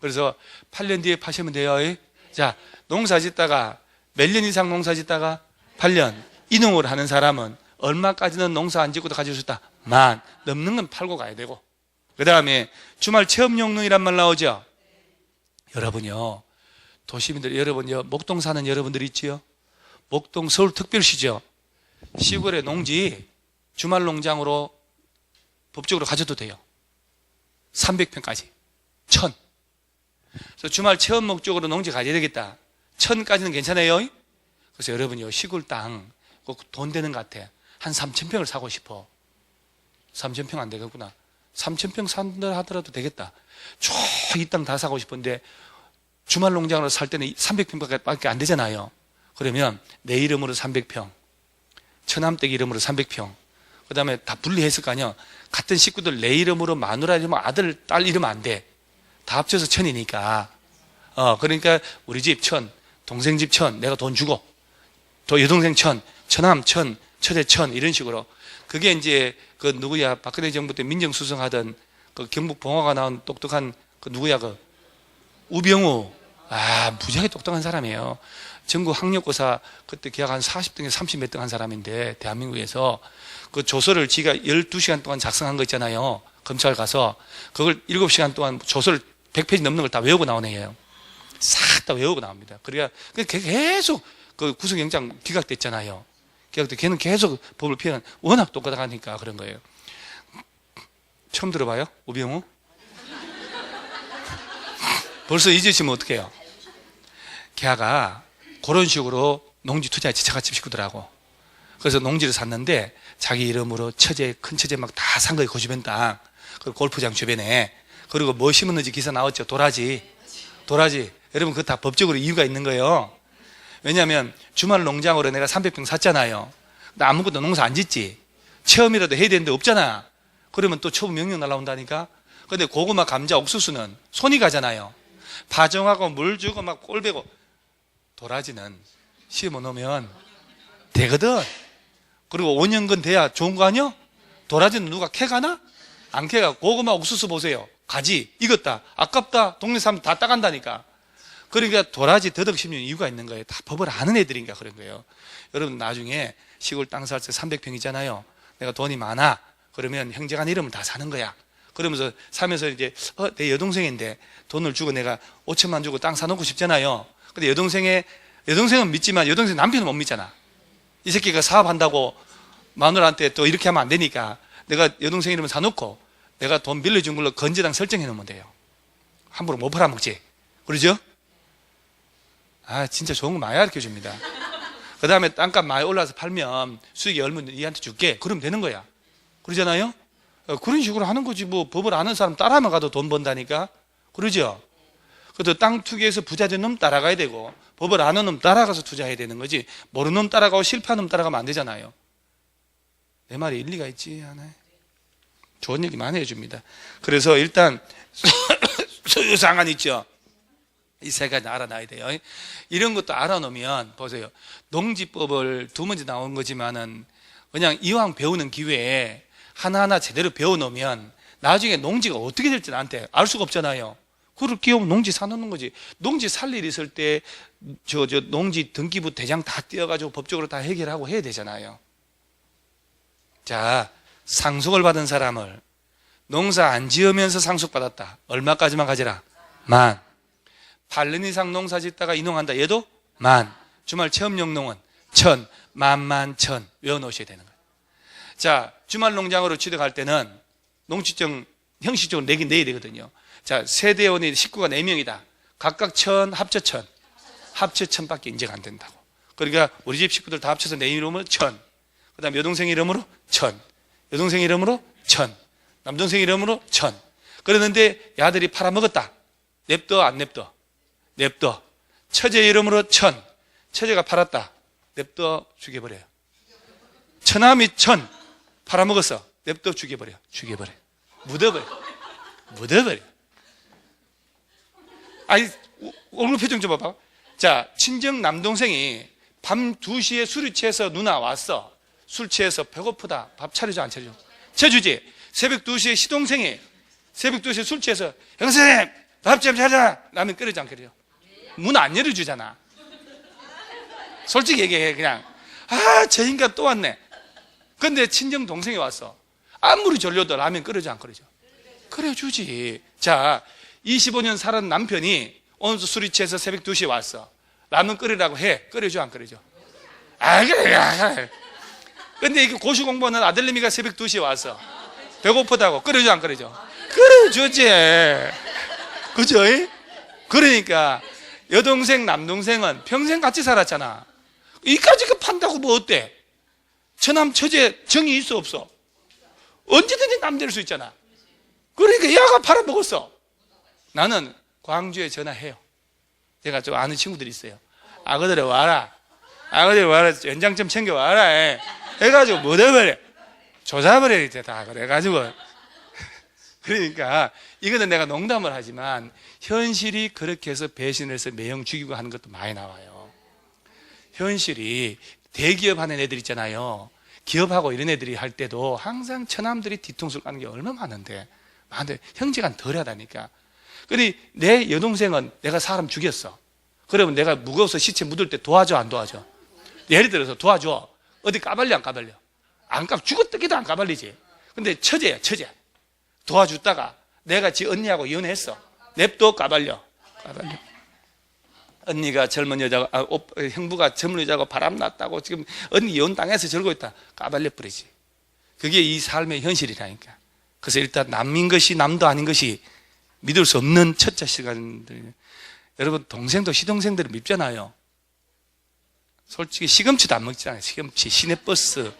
그래서 8년 뒤에 파시면 돼요. 자, 농사 짓다가 몇 년 이상 농사 짓다가 8년 인농을 하는 사람은 얼마까지는 농사 안 짓고도 가질 수 있다? 1만. 넘는 건 팔고 가야 되고. 그 다음에 주말 체험용농이란 말 나오죠. 여러분요, 도시민들, 여러분요, 목동 사는 여러분들 있지요? 목동 서울특별시죠. 시골의 농지 주말 농장으로 법적으로 가져도 돼요. 300평까지 1000. 그래서 주말 체험 목적으로 농지 가져야 되겠다. 1000까지는 괜찮아요. 그래서 여러분요, 시골 땅 돈 되는 것 같아. 한 3000평을 사고 싶어. 3000평 안 되겠구나. 3000평 산다 하더라도 되겠다. 이 땅 다 사고 싶은데 주말 농장으로 살 때는 300평밖에 안 되잖아요. 그러면 내 이름으로 300평, 처남댁 이름으로 300평, 그 다음에 다 분리했을 거 아니야. 같은 식구들 내 이름으로 마누라 이름, 아들, 딸 이름 안 돼. 다 합쳐서 1000이니까 그러니까 우리 집 1,000, 동생 집 1,000, 내가 돈 주고, 또 여동생 1,000, 처남 1,000, 처제 1,000 이런 식으로. 그게 이제 그 누구야, 박근혜 정부 때 민정수석하던 그 경북 봉화가 나온 똑똑한 그 누구야, 그 우병우. 무지하게 똑똑한 사람이에요. 전국 학력고사 그때 걔가 한 40등에 30 몇 등 한 사람인데, 대한민국에서 그 조서를 지가 12시간 동안 작성한 거 있잖아요. 검찰 가서 그걸 7시간 동안 조서를 100페이지 넘는 걸 다 외우고 나오는 애예요. 싹 다 외우고 나옵니다. 그러니까 계속 그 구속영장 기각됐잖아요. 기각돼. 걔는 계속 법을 피하는, 워낙 똑똑하니까 그런 거예요. 처음 들어봐요? 우병우? 벌써 잊으시면 어떡해요? 걔가 그런 식으로 농지 투자에 지쳐가지고 식구들하고. 그래서 농지를 샀는데 자기 이름으로 처제, 큰 처제 막 다 산 거예요. 그 주변 땅. 그리고 골프장 주변에. 그리고 뭐 심었는지 기사 나왔죠. 도라지. 여러분 그거 다 법적으로 이유가 있는 거예요. 왜냐하면 주말 농장으로 내가 300평 샀잖아요. 근데 아무것도 농사 안 짓지. 체험이라도 해야 되는데 없잖아. 그러면 또 처분 명령 날라온다니까. 근데 고구마, 감자, 옥수수는 손이 가잖아요. 파종하고 물 주고 막 꼴 베고. 도라지는 심어 놓으면 되거든. 그리고 5년근 돼야 좋은 거 아니야? 도라지는 누가 캐가나? 안 캐가. 고구마, 옥수수 보세요. 가지 익었다, 아깝다, 동네 사람 다 따간다니까. 그러니까 도라지 더덕 심는 이유가 있는 거예요. 다 법을 아는 애들인가 그런 거예요. 여러분 나중에 시골 땅 살 때 300평이잖아요 내가 돈이 많아. 그러면 형제간 이름을 다 사는 거야. 그러면서 사면서 이제 내 여동생인데 돈을 주고 내가 5천만 주고 땅 사놓고 싶잖아요. 근데 여동생은 믿지만 여동생 남편은 못 믿잖아. 이 새끼가 사업한다고 마누라한테 또 이렇게 하면 안 되니까 내가 여동생 이름을 사놓고 내가 돈 빌려준 걸로 건재당 설정해 놓으면 돼요. 함부로 못 팔아먹지. 그러죠? 진짜 좋은 거 많이 가르쳐 줍니다. 그 다음에 땅값 많이 올라서 팔면 수익이 얼마나 얘한테 줄게. 그러면 되는 거야. 그러잖아요? 그런 식으로 하는 거지. 뭐 법을 아는 사람 따라만 가도 돈 번다니까. 그러죠? 그래도 땅 투기해서 부자 된 놈 따라가야 되고, 법을 아는 놈 따라가서 투자해야 되는 거지. 모르는 놈 따라가고 실패하는 놈 따라가면 안 되잖아요. 내 말이 일리가 있지 않아요? 좋은 얘기 많이 해줍니다. 그래서 일단 소유상한 있죠. 이 세 가지 알아놔야 돼요. 이런 것도 알아놓으면 보세요. 농지법을 두 번째 나온 거지만은 그냥 이왕 배우는 기회에 하나하나 제대로 배워놓으면 나중에 농지가 어떻게 될지 나한테 알 수가 없잖아요. 그걸 끼우면 농지 사놓는 거지. 농지 살 일 있을 때 저 농지 등기부 대장 다 띄어가지고 법적으로 다 해결하고 해야 되잖아요. 자, 상속을 받은 사람을 농사 안 지으면서 상속받았다. 얼마까지만 가지라? 10,000. 8년 이상 농사 짓다가 이농한다. 얘도 10,000. 주말 체험용 농은 1,000. 10,000 외워놓으셔야 되는 거예요. 자, 주말 농장으로 취득할 때는 농지증 형식적으로 내긴 내야 되거든요. 자, 세대원이 식구가 4명이다. 각각 1,000, 합쳐 1,000. 합쳐 1,000밖에 인정 안 된다고. 그러니까 우리 집 식구들 다 합쳐서 내 이름으로 1,000. 그 다음 여동생 이름으로 1,000. 여동생 이름으로 1,000. 남동생 이름으로 1,000. 그랬는데 야들이 팔아먹었다. 냅둬 안 냅둬? 냅둬. 처제 이름으로 1,000. 처제가 팔았다. 냅둬 죽여버려요. 처남이 1,000 팔아먹었어. 냅둬 죽여버려. 묻어버려. 아니, 얼굴 표정 좀 봐봐. 자, 친정 남동생이 밤 2시에 술이 취해서 누나 왔어. 술 취해서 배고프다. 밥 차려줘 안 차려줘? 차주지. 새벽 2시에 시동생이 새벽 2시에 술 취해서 형선생님 밥 좀 차려라. 라면 끓여줘 안 끓여줘? 문 안 열어주잖아. 솔직히 얘기해. 그냥 저 인간 또 왔네. 근데 친정 동생이 왔어. 아무리 졸려도 라면 끓여줘 안 끓여줘? 끓여주지. 자, 25년 살은 남편이 오늘 술이 취해서 새벽 2시에 왔어. 라면 끓이라고 해. 끓여줘 안 끓여줘? 그래. 근데 이게 고시 공부하는 아들내미가 새벽 2시에 왔어. 배고프다고 끓여줘 안 끓여줘? 끓여주지. 그죠? 그러니까 여동생 남동생은 평생 같이 살았잖아. 이까지 판다고 뭐 어때? 처남 처제 정이 있어 없어? 언제든지 남 될 수 있잖아. 그러니까 야가 팔아먹었어. 나는 광주에 전화해요. 제가 좀 아는 친구들이 있어요. 아그들이 와라. 연장 좀 챙겨와라. 해가지고 묻어버려. 조사버려. 이제 다 그래가지고 그러니까 이거는 내가 농담을 하지만 현실이 그렇게 해서 배신을 해서 매형 죽이고 하는 것도 많이 나와요. 현실이 대기업 하는 애들 있잖아요. 기업하고 이런 애들이 할 때도 항상 처남들이 뒤통수를 까는 게 얼마나 많은데 형제가 덜 하다니까. 근데 내 여동생은 내가 사람 죽였어. 그러면 내가 무거워서 시체 묻을 때 도와줘 안 도와줘? 예를 들어서 도와줘. 어디 까발려 안 까발려? 죽었다기도 안 까발리지. 근데 처제야 처제. 도와줬다가 내가 지 언니하고 이혼했어. 냅둬 까발려. 언니가 젊은 여자가 형부가 젊은 여자가 바람났다고 지금 언니 이혼 당해서 저러고 있다. 까발려 버리지. 그게 이 삶의 현실이라니까. 그래서 일단 남인 것이 남도 아닌 것이 믿을 수 없는 첫 자식들. 여러분 동생도 시동생들은 밉잖아요. 솔직히 시금치도 안 먹잖아요. 시금치, 시내버스.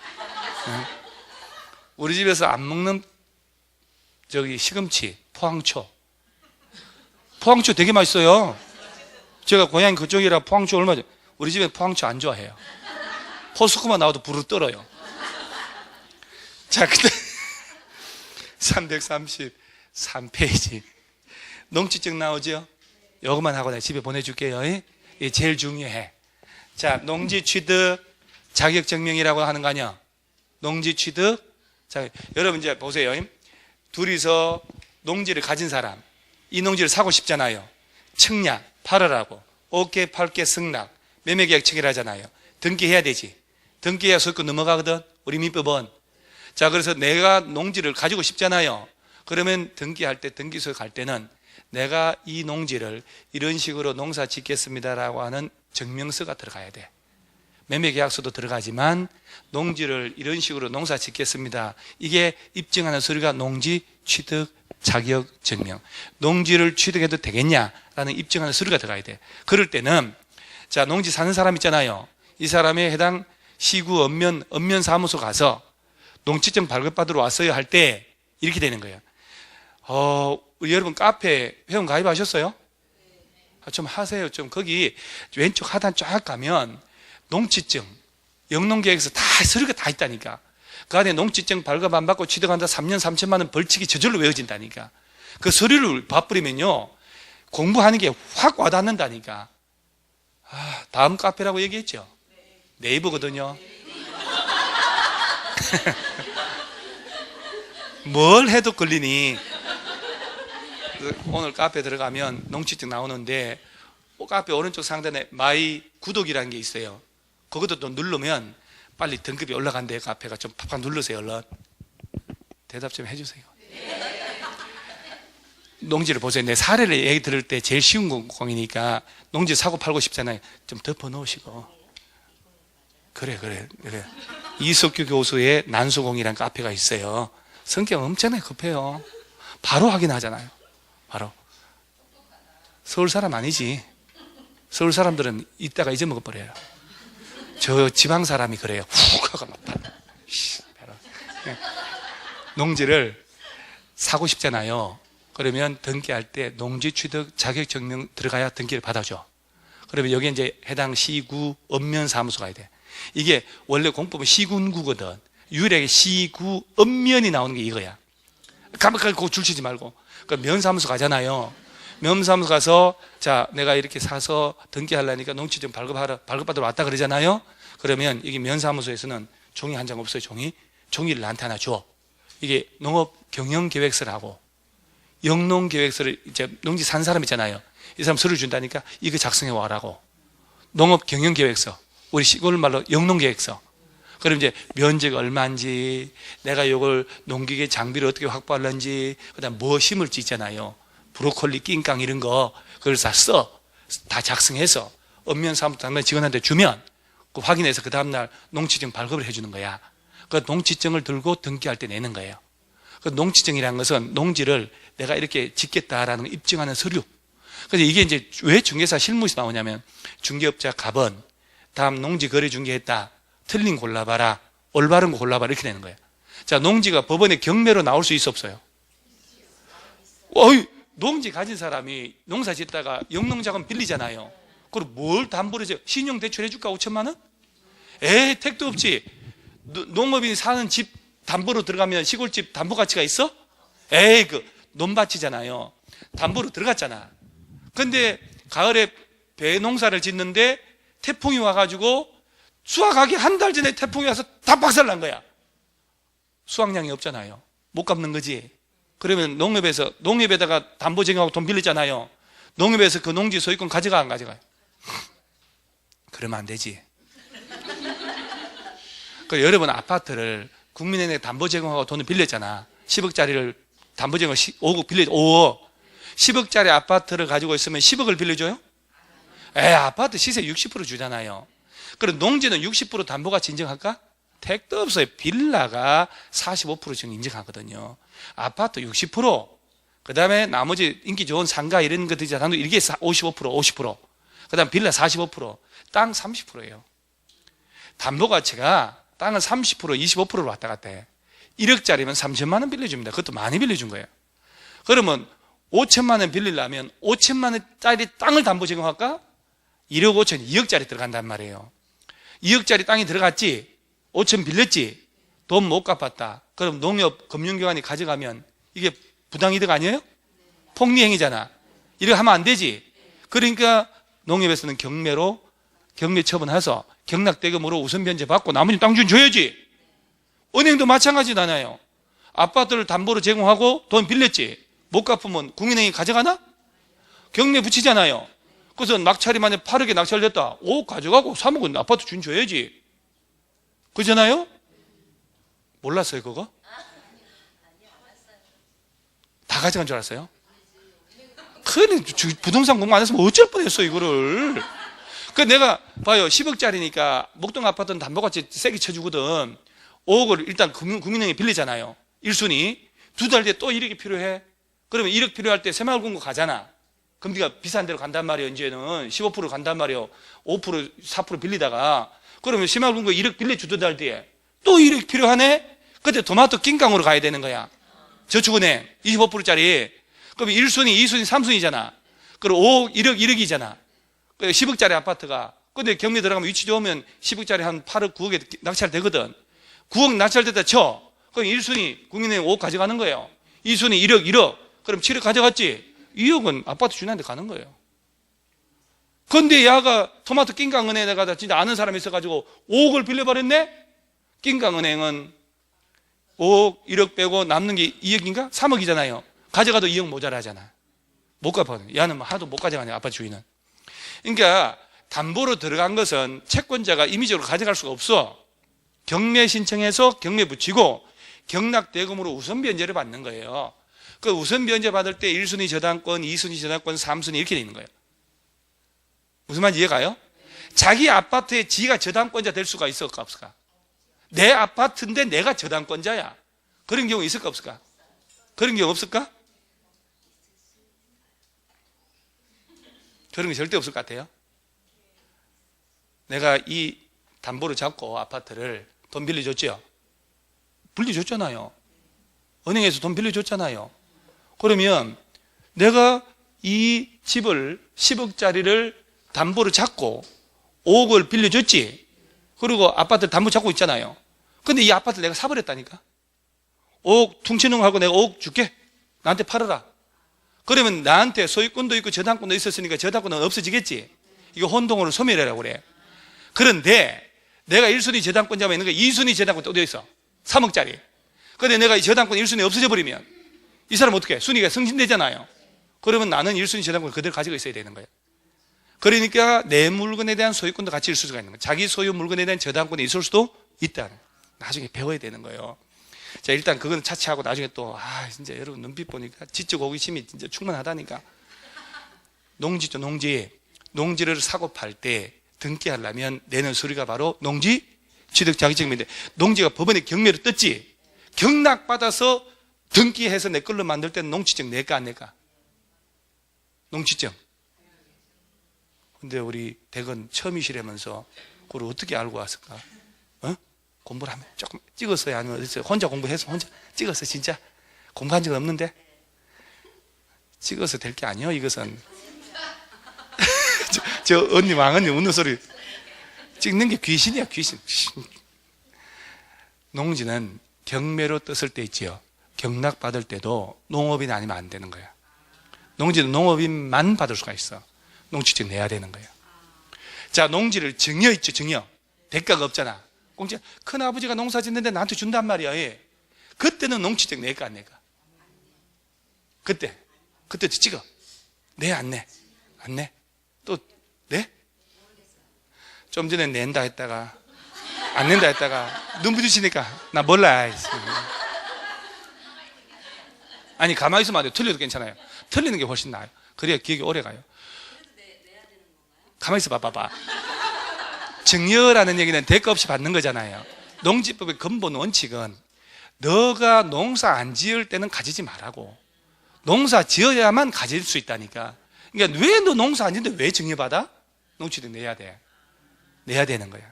우리 집에서 안 먹는 시금치, 포항초. 포항초 되게 맛있어요. 제가 고향이 그쪽이라 포항초 얼마 전. 우리 집에 포항초 안 좋아해요. 포스코만 나와도 부르르 떨어요. 자, 근데 333페이지 농지증 나오죠? 요것만 하고 내가 집에 보내줄게요. 이게 제일 중요해. 자, 농지 취득 자격증명이라고 하는 거 아니야? 농지 취득 여러분 이제 보세요. 둘이서 농지를 가진 사람, 이 농지를 사고 싶잖아요. 청약, 팔으라고. 5개, 8개 승낙, 매매계약 체결하잖아요. 등기해야 되지. 등기해야 소유권 넘어가거든. 우리 민법은. 자, 그래서 내가 농지를 가지고 싶잖아요. 그러면 등기할 때, 등기소에 갈 때는 내가 이 농지를 이런 식으로 농사 짓겠습니다라고 하는 증명서가 들어가야 돼. 매매계약서도 들어가지만 농지를 이런 식으로 농사 짓겠습니다. 이게 입증하는 서류가 농지 취득 자격 증명. 농지를 취득해도 되겠냐라는 입증하는 서류가 들어가야 돼. 그럴 때는 자, 농지 사는 사람 있잖아요. 이 사람의 해당 시구 읍면 사무소 가서 농지증 발급받으러 왔어요 할 때 이렇게 되는 거예요. 여러분 카페 회원 가입하셨어요? 좀 하세요. 좀 거기 왼쪽 하단 쫙 가면 농지증, 영농계획서 다 서류가 다 있다니까. 그 안에 농지증 발급 안 받고 취득한다 3년 3천만 원 벌칙이 저절로 외워진다니까. 그 서류를 봐버리면요 공부하는 게 확 와닿는다니까. 다음 카페라고 얘기했죠? 네이버거든요. 뭘 해도 걸리니. 오늘 카페 들어가면 농지증 나오는데 카페 오른쪽 상단에 마이 구독이라는 게 있어요. 그것도 또 누르면 빨리 등급이 올라간대. 카페가 좀 팍팍 누르세요. 얼른 대답 좀 해주세요. 농지를 보세요. 내 사례를 얘기 들을 때 제일 쉬운 공이니까 농지 사고 팔고 싶잖아요. 좀 덮어 놓으시고. 그래. 이석규 교수의 난수공이라는 카페가 있어요. 성격 엄청나게 급해요. 바로 확인하잖아요. 바로. 서울 사람 아니지. 서울 사람들은 이따가 잊어먹어버려요. 저 지방 사람이 그래요. 훅 하고 막 농지를 사고 싶잖아요. 그러면 등기할 때 농지 취득 자격 증명 들어가야 등기를 받아줘. 그러면 여기 이제 해당 시구 읍면 사무소 가야 돼. 이게 원래 공법은 시군구거든. 유일하게 시구 읍면이 나오는 게 이거야. 가만히 그거 줄치지 말고. 그러니까 면사무소 가잖아요. 면사무소 가서 자 내가 이렇게 사서 등기하려니까 농지증 발급받으러 왔다 그러잖아요. 그러면 여기 면사무소에서는 종이 한 장 없어요. 종이를 나한테 하나 줘. 이게 농업경영계획서라고 영농계획서를 이제 농지 산 사람 있잖아요. 이 사람 서류 준다니까 이거 작성해 와라고. 농업경영계획서, 우리 시골 말로 영농계획서. 그럼 이제 면적 얼마인지, 내가 이걸 농기계 장비를 어떻게 확보하는지, 그다음 뭐 심을지 있잖아요. 브로콜리, 낑깡 이런 거 그걸 다 작성해서 읍면 사무소 당면 직원한테 주면 그 확인해서 그 다음날 농지증 발급을 해주는 거야. 그 농지증을 들고 등기할 때 내는 거예요. 그 농지증이라는 것은 농지를 내가 이렇게 짓겠다라는 걸 입증하는 서류. 그래서 이게 이제 왜 중개사 실무에서 나오냐면 중개업자 갑은 다음 농지 거래 중개했다. 틀린 골라봐라. 올바른 거 골라봐라. 이렇게 되는 거예요. 자, 농지가 법원에 경매로 나올 수 있어 없어요? 농지 가진 사람이 농사 짓다가 영농자금 빌리잖아요. 그럼 뭘 담보로 해줘? 신용 대출 해줄까? 5천만 원? 택도 없지. 농업인이 사는 집 담보로 들어가면 시골집 담보 가치가 있어? 그 논밭이잖아요. 담보로 들어갔잖아. 근데 가을에 배 농사를 짓는데 태풍이 와가지고 수확하기 한 달 전에 태풍이 와서 다 박살난 거야. 수확량이 없잖아요. 못 갚는 거지. 그러면 농협에다가 담보 제공하고 돈 빌렸잖아요. 농협에서 그 농지 소유권 가져가 안 가져가요? 그러면 안 되지. 그 여러분 아파트를 국민은행에 담보 제공하고 돈을 빌렸잖아. 10억짜리를 담보 제공 5억 빌려 5억. 10억짜리 아파트를 가지고 있으면 10억을 빌려줘요? 아파트 시세 60% 주잖아요. 그럼 농지는 60% 담보가치 인정할까? 택도 없어요. 빌라가 45% 인정하거든요. 아파트 60%, 그 다음에 나머지 인기 좋은 상가 이런 것들이잖아요. 이게 50%. 그 다음 빌라 45%, 땅 30%예요. 담보가치가 땅은 30%, 25%로 왔다 갔다 해. 1억짜리면 3천만 원 빌려줍니다. 그것도 많이 빌려준 거예요. 그러면 5천만 원 빌리려면 5천만 원짜리 땅을 담보 제공할까? 1억 5천, 2억짜리 들어간단 말이에요. 2억짜리 땅이 들어갔지, 5천 빌렸지, 돈 못 갚았다. 그럼 농협 금융기관이 가져가면 이게 부당이득 아니에요? 폭리행위잖아. 이렇게 하면 안 되지. 그러니까 농협에서는 경매 처분해서 경락대금으로 우선 변제 받고 나머지 땅 준 줘야지. 은행도 마찬가지잖아요. 아파트를 담보로 제공하고 돈 빌렸지, 못 갚으면 국민은행이 가져가나? 경매 붙이잖아요. 그래서 낙찰이 만약 8억에 낙찰됐다, 5억 가져가고 3억은 아파트 준 줘야지. 그러잖아요? 몰랐어요 그거? 다 가져간 줄 알았어요? 그래, 부동산 공부 안 했으면 어쩔 뻔했어 이거를. 그 내가 봐요, 10억짜리니까 목동 아파트는 담보같이 세게 쳐주거든. 5억을 일단 국민은행에 빌리잖아요. 1순위. 2달 뒤에 또 1억이 필요해. 그러면 1억 필요할 때 새마을금고 가잖아. 금리가 비싼 데로 간단 말이에요. 이제는 15% 간단 말이에요. 5%, 4% 빌리다가. 그러면 새마을금고 1억 빌려주 2달 뒤에 또 1억 필요하네? 그때 토마토 낑깡으로 가야 되는 거야. 저축은행 25%짜리. 그러면 1순위, 2순위, 3순위잖아. 그럼 5억, 1억, 1억이잖아. 10억짜리 아파트가. 근데 경매 들어가면 위치 좋으면 10억짜리 한 8억, 9억에 낙찰되거든. 9억 낙찰됐다 쳐. 그럼 1순위 국민은행 5억 가져가는 거예요. 2순위 1억, 1억. 그럼 7억 가져갔지. 2억은 아파트 주인한테 가는 거예요. 근데 야가 토마토 낑깡은행에다가 진짜 아는 사람이 있어가지고 5억을 빌려버렸네? 낑깡은행은 5억, 1억 빼고 남는 게 2억인가? 3억이잖아요. 가져가도 2억 모자라잖아. 못 갚아요. 야는 하도 못 가져가냐, 아파트 주인은. 그러니까 담보로 들어간 것은 채권자가 임의적으로 가져갈 수가 없어. 경매 신청해서 경매 붙이고 경락대금으로 우선 변제를 받는 거예요. 그 우선 변제 받을 때 1순위 저당권, 2순위 저당권, 3순위 이렇게 돼 있는 거예요. 무슨 말인지 이해가요? 자기 아파트에 지가 저당권자 될 수가 있을까 없을까? 내 아파트인데 내가 저당권자야. 그런 경우 있을까 없을까? 그런 경우 없을까? 그런 게 절대 없을 것 같아요. 내가 이 담보를 잡고 아파트를 돈 빌려줬죠? 빌려줬잖아요. 은행에서 돈 빌려줬잖아요. 그러면 내가 이 집을 10억짜리를 담보를 잡고 5억을 빌려줬지. 그리고 아파트를 담보 잡고 있잖아요. 근데 이 아파트를 내가 사버렸다니까. 5억 퉁치는 거 하고 내가 5억 줄게. 나한테 팔아라. 그러면 나한테 소유권도 있고 저당권도 있었으니까 저당권은 없어지겠지. 이거 혼동으로 소멸이라고 그래. 그런데 내가 1순위 저당권자만 있는 거 2순위 저당권 또 어디 있어? 3억짜리. 근데 내가 이 저당권 1순위 없어져 버리면 이 사람 어떻게 해? 순위가 승진되잖아요. 그러면 나는 1순위 저당권을 그대로 가지고 있어야 되는 거예요. 그러니까 내 물건에 대한 소유권도 같이 있을 수가 있는 거예요. 자기 소유 물건에 대한 저당권이 있을 수도 있다. 나중에 배워야 되는 거예요. 자, 일단 그건 차치하고 나중에 또, 진짜 여러분 눈빛 보니까 지적 호기심이 진짜 충분하다니까. 농지죠, 농지. 농지를 사고 팔 때 등기하려면 내는 서류가 바로 농지 취득 자격증인데, 농지가 법원에 경매로 떴지. 경락받아서 등기해서 내 걸로 만들 때는 농지증 낼까 안 낼까? 농지증. 근데 우리 대건 처음이시라면서 그걸 어떻게 알고 왔을까? 공부를 하면 조금 찍었어요? 아니면 혼자 공부해서 혼자 찍었어? 진짜 공부한 적 없는데 찍어서 될 게 아니에요 이것은. 저 언니 왕언니 웃는 소리. 찍는 게 귀신이야, 귀신. 농지는 경매로 떴을 때 있지요. 경락받을 때도 농업인 아니면 안 되는 거야. 농지는 농업인만 받을 수가 있어. 농지증 내야 되는 거예요. 자, 농지를 증여 있죠, 증여. 대가가 없잖아. 공짜. 큰아버지가 농사 짓는데 나한테 준단 말이야. 예. 그때는 농지증 낼까 안 낼까? 그때 찍어. 내 안 내? 안 내? 또 내? 좀 전에 낸다 했다가 안 낸다 했다가 눈 부딪히니까 나 몰라. 아니 가만히 있으면 안 돼요. 틀려도 괜찮아요. 틀리는 게 훨씬 나아요. 그래야 기억이 오래 가요. 가만히 있어 봐봐. 증여라는 얘기는 대가 없이 받는 거잖아요. 농지법의 근본 원칙은 너가 농사 안 지을 때는 가지지 말라고. 농사 지어야만 가질 수 있다니까. 그러니까 왜 너 농사 안 지는데 왜 증여받아? 농지증 내야 돼. 내야 되는 거야.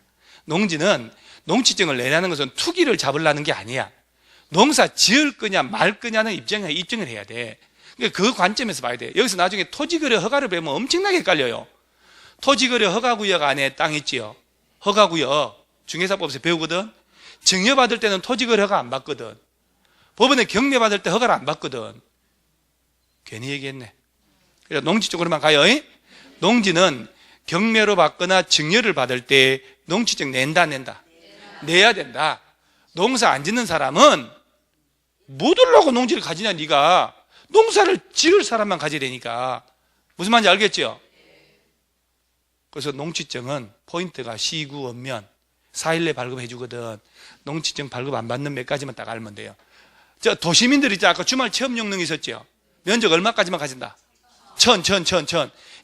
농지는 농지증을 내라는 것은 투기를 잡으려는 게 아니야. 농사 지을 거냐 말 거냐는 입증을 해야 돼. 그러니까 그 관점에서 봐야 돼. 여기서 나중에 토지거래 허가를 배우면 엄청나게 헷갈려요. 토지거래 허가구역 안에 땅 있지요. 허가구역 중개사법에서 배우거든. 증여받을 때는 토지거래 허가 안 받거든. 법원에 경매받을 때 허가를 안 받거든. 괜히 얘기했네. 그래서 농지 쪽으로만 가요. 농지는 경매로 받거나 증여를 받을 때 농지증 낸다 안 낸다? 내야 된다. 농사 안 짓는 사람은 못 하려고 농지를 가지냐 네가. 농사를 지을 사람만 가지려니까. 무슨 말인지 알겠죠? 그래서 농지증은 포인트가 시구, 읍면 4일 내 발급해 주거든. 농지증 발급 안 받는 몇 가지만 딱 알면 돼요. 저 도시민들이 아까 주말 체험 영농 있었죠? 면적 얼마까지만 가진다? 1000.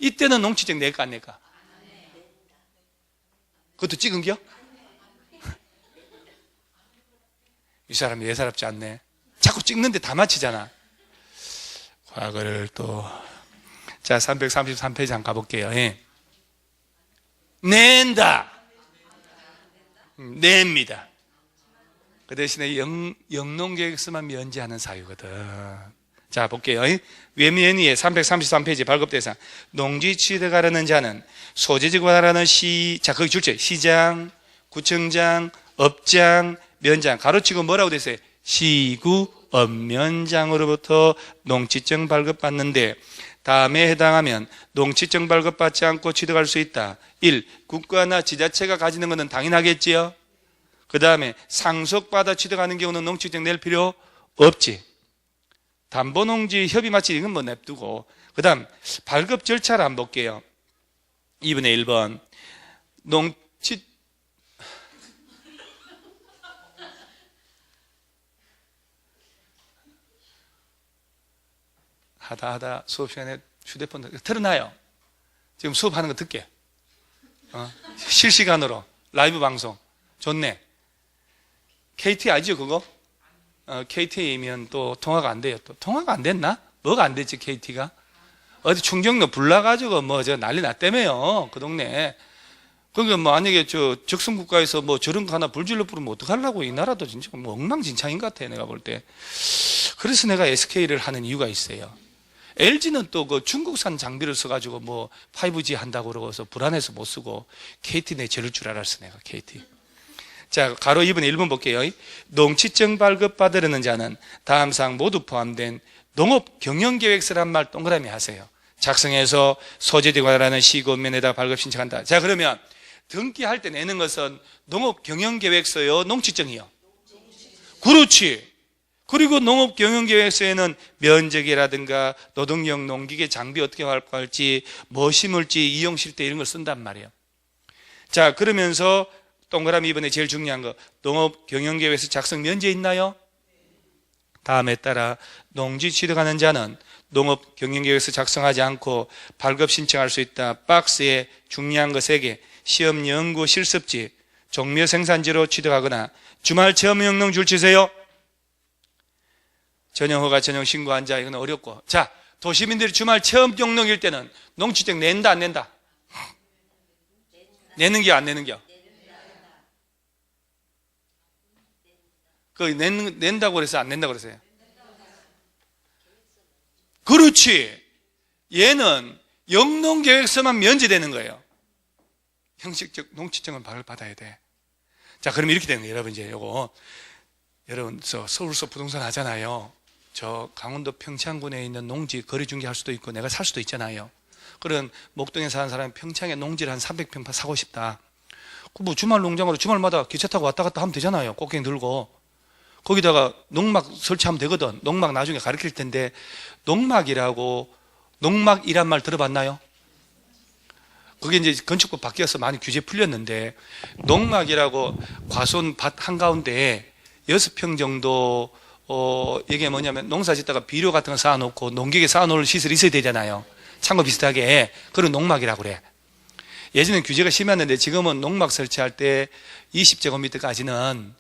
이때는 농지증 낼까 안 낼까? 그것도 찍은겨? 이 사람이 예사롭지 않네. 자꾸 찍는데 다 맞히잖아. 과거를 또. 자, 333페이지 한번 가볼게요. 낸다. 냅니다. 그 대신에 영농계획서만 면제하는 사유거든. 자, 볼게요. 외면위에 333페이지 발급대상. 농지 취득하려는 자는 소재지구 하라는 자, 거기 줄제. 시장, 구청장, 업장, 면장. 가로치고 뭐라고 됐어요? 시구, 업면장으로부터 농지증 발급받는데 다음에 해당하면 농지증 발급받지 않고 취득할 수 있다. 1. 국가나 지자체가 가지는 것은 당연하겠지요. 그 다음에 상속받아 취득하는 경우는 농지증 낼 필요 없지. 담보농지 협의마치 이건 뭐 냅두고. 그 다음 발급 절차를 한번 볼게요. 2분의 1번 농지 하다 수업 시간에 휴대폰 틀어놔요. 지금 수업하는 거 듣게. 실시간으로 라이브 방송 좋네. KT 알죠 그거? KT이면 또 통화가 안 돼요. 또 통화가 안 됐나? 뭐가 안 됐지 KT가? 어디 충정로 불나가지고 뭐 저 난리 났다며요 그 동네. 그러니까 뭐 만약에 저 적성국가에서 뭐 저런 거 하나 불질러 부르면 어떡하려고. 이 나라도 진짜 뭐 엉망진창인 것 같아 내가 볼 때. 그래서 내가 SK를 하는 이유가 있어요. LG는 또 그 중국산 장비를 써가지고 뭐 5G 한다고 그러고서 불안해서 못 쓰고 KT 내 저럴 줄 알았어 내가 KT. 자, 가로 2분의 1번 볼게요. 농지증 발급받으려는 자는 다음 사항 모두 포함된 농업 경영계획서란 말 동그라미 하세요. 작성해서 소재지구 하라는 시군면에다 발급 신청한다. 자, 그러면 등기할 때 내는 것은 농업 경영계획서요, 농지증이요? 그렇지. 그리고 농업 경영계획서에는 면적이라든가 노동력, 농기계, 장비 어떻게 활용할지, 뭐 심을지, 이용 실태 이런 걸 쓴단 말이에요. 자, 그러면서 동그라미 이번에 제일 중요한 거 농업 경영계획서 작성 면제 있나요? 다음에 따라 농지 취득하는 자는 농업 경영계획서 작성하지 않고 발급 신청할 수 있다. 박스에 중요한 거 3개. 시험 연구 실습지, 종묘 생산지로 취득하거나 주말 체험 영농 줄 치세요. 전형 허가, 전형 신고한 자 이건 어렵고. 자, 도시민들이 주말 체험 영농일 때는 농지증 낸다 안 낸다? 내는 게 안 내는 게? 그 낸다고 그래서 안 낸다고 그러세요? 그렇지. 얘는 영농계획서만 면제되는 거예요. 형식적 농지증은 발급받아야 돼. 자, 그럼 이렇게 되는 거예요. 여러분 이제 요거 여러분, 저 서울서 부동산 하잖아요. 저 강원도 평창군에 있는 농지 거래 중개할 수도 있고 내가 살 수도 있잖아요. 그런 목동에 사는 사람이 평창에 농지를 한 300평 사고 싶다. 뭐 주말 농장으로 주말마다 기차 타고 왔다 갔다 하면 되잖아요. 꽃갱이 들고. 거기다가 농막 설치하면 되거든. 농막 나중에 가르칠 텐데, 농막이란 말 들어봤나요? 그게 이제 건축법 바뀌어서 많이 규제 풀렸는데, 농막이라고 과수원 밭 한가운데에 6평 정도, 이게 뭐냐면 농사 짓다가 비료 같은 거 쌓아놓고 농기계 쌓아놓을 시설이 있어야 되잖아요. 창고 비슷하게. 그런 농막이라고 그래. 예전엔 규제가 심했는데 지금은 농막 설치할 때 20제곱미터까지는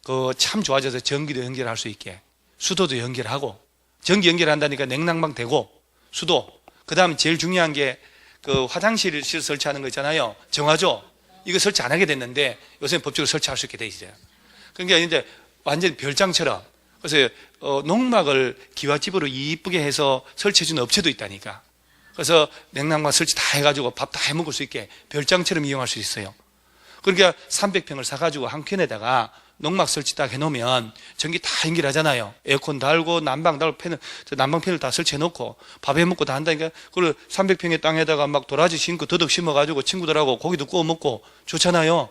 그 참 좋아져서 전기도 연결할 수 있게, 수도도 연결하고, 전기 연결한다니까 냉난방 되고, 수도. 그 다음 제일 중요한 게 그 화장실 설치하는 거 있잖아요. 정화조. 이거 설치 안 하게 됐는데 요새는 법적으로 설치할 수 있게 돼 있어요. 그러니까 이제 완전 별장처럼. 그래서 농막을 기와집으로 이쁘게 해서 설치해주는 업체도 있다니까. 그래서 냉난방 설치 다 해가지고 밥 다 해먹을 수 있게 별장처럼 이용할 수 있어요. 그러니까 300평을 사가지고 한 켠에다가 농막 설치 딱 해놓으면 전기 다 연결하잖아요. 에어컨 달고 난방 달고 난방팬을 다 설치해놓고 밥 해먹고 다 한다니까. 그걸 300평의 땅에다가 막 도라지 심고 더덕 심어가지고 친구들하고 고기도 구워 먹고 좋잖아요.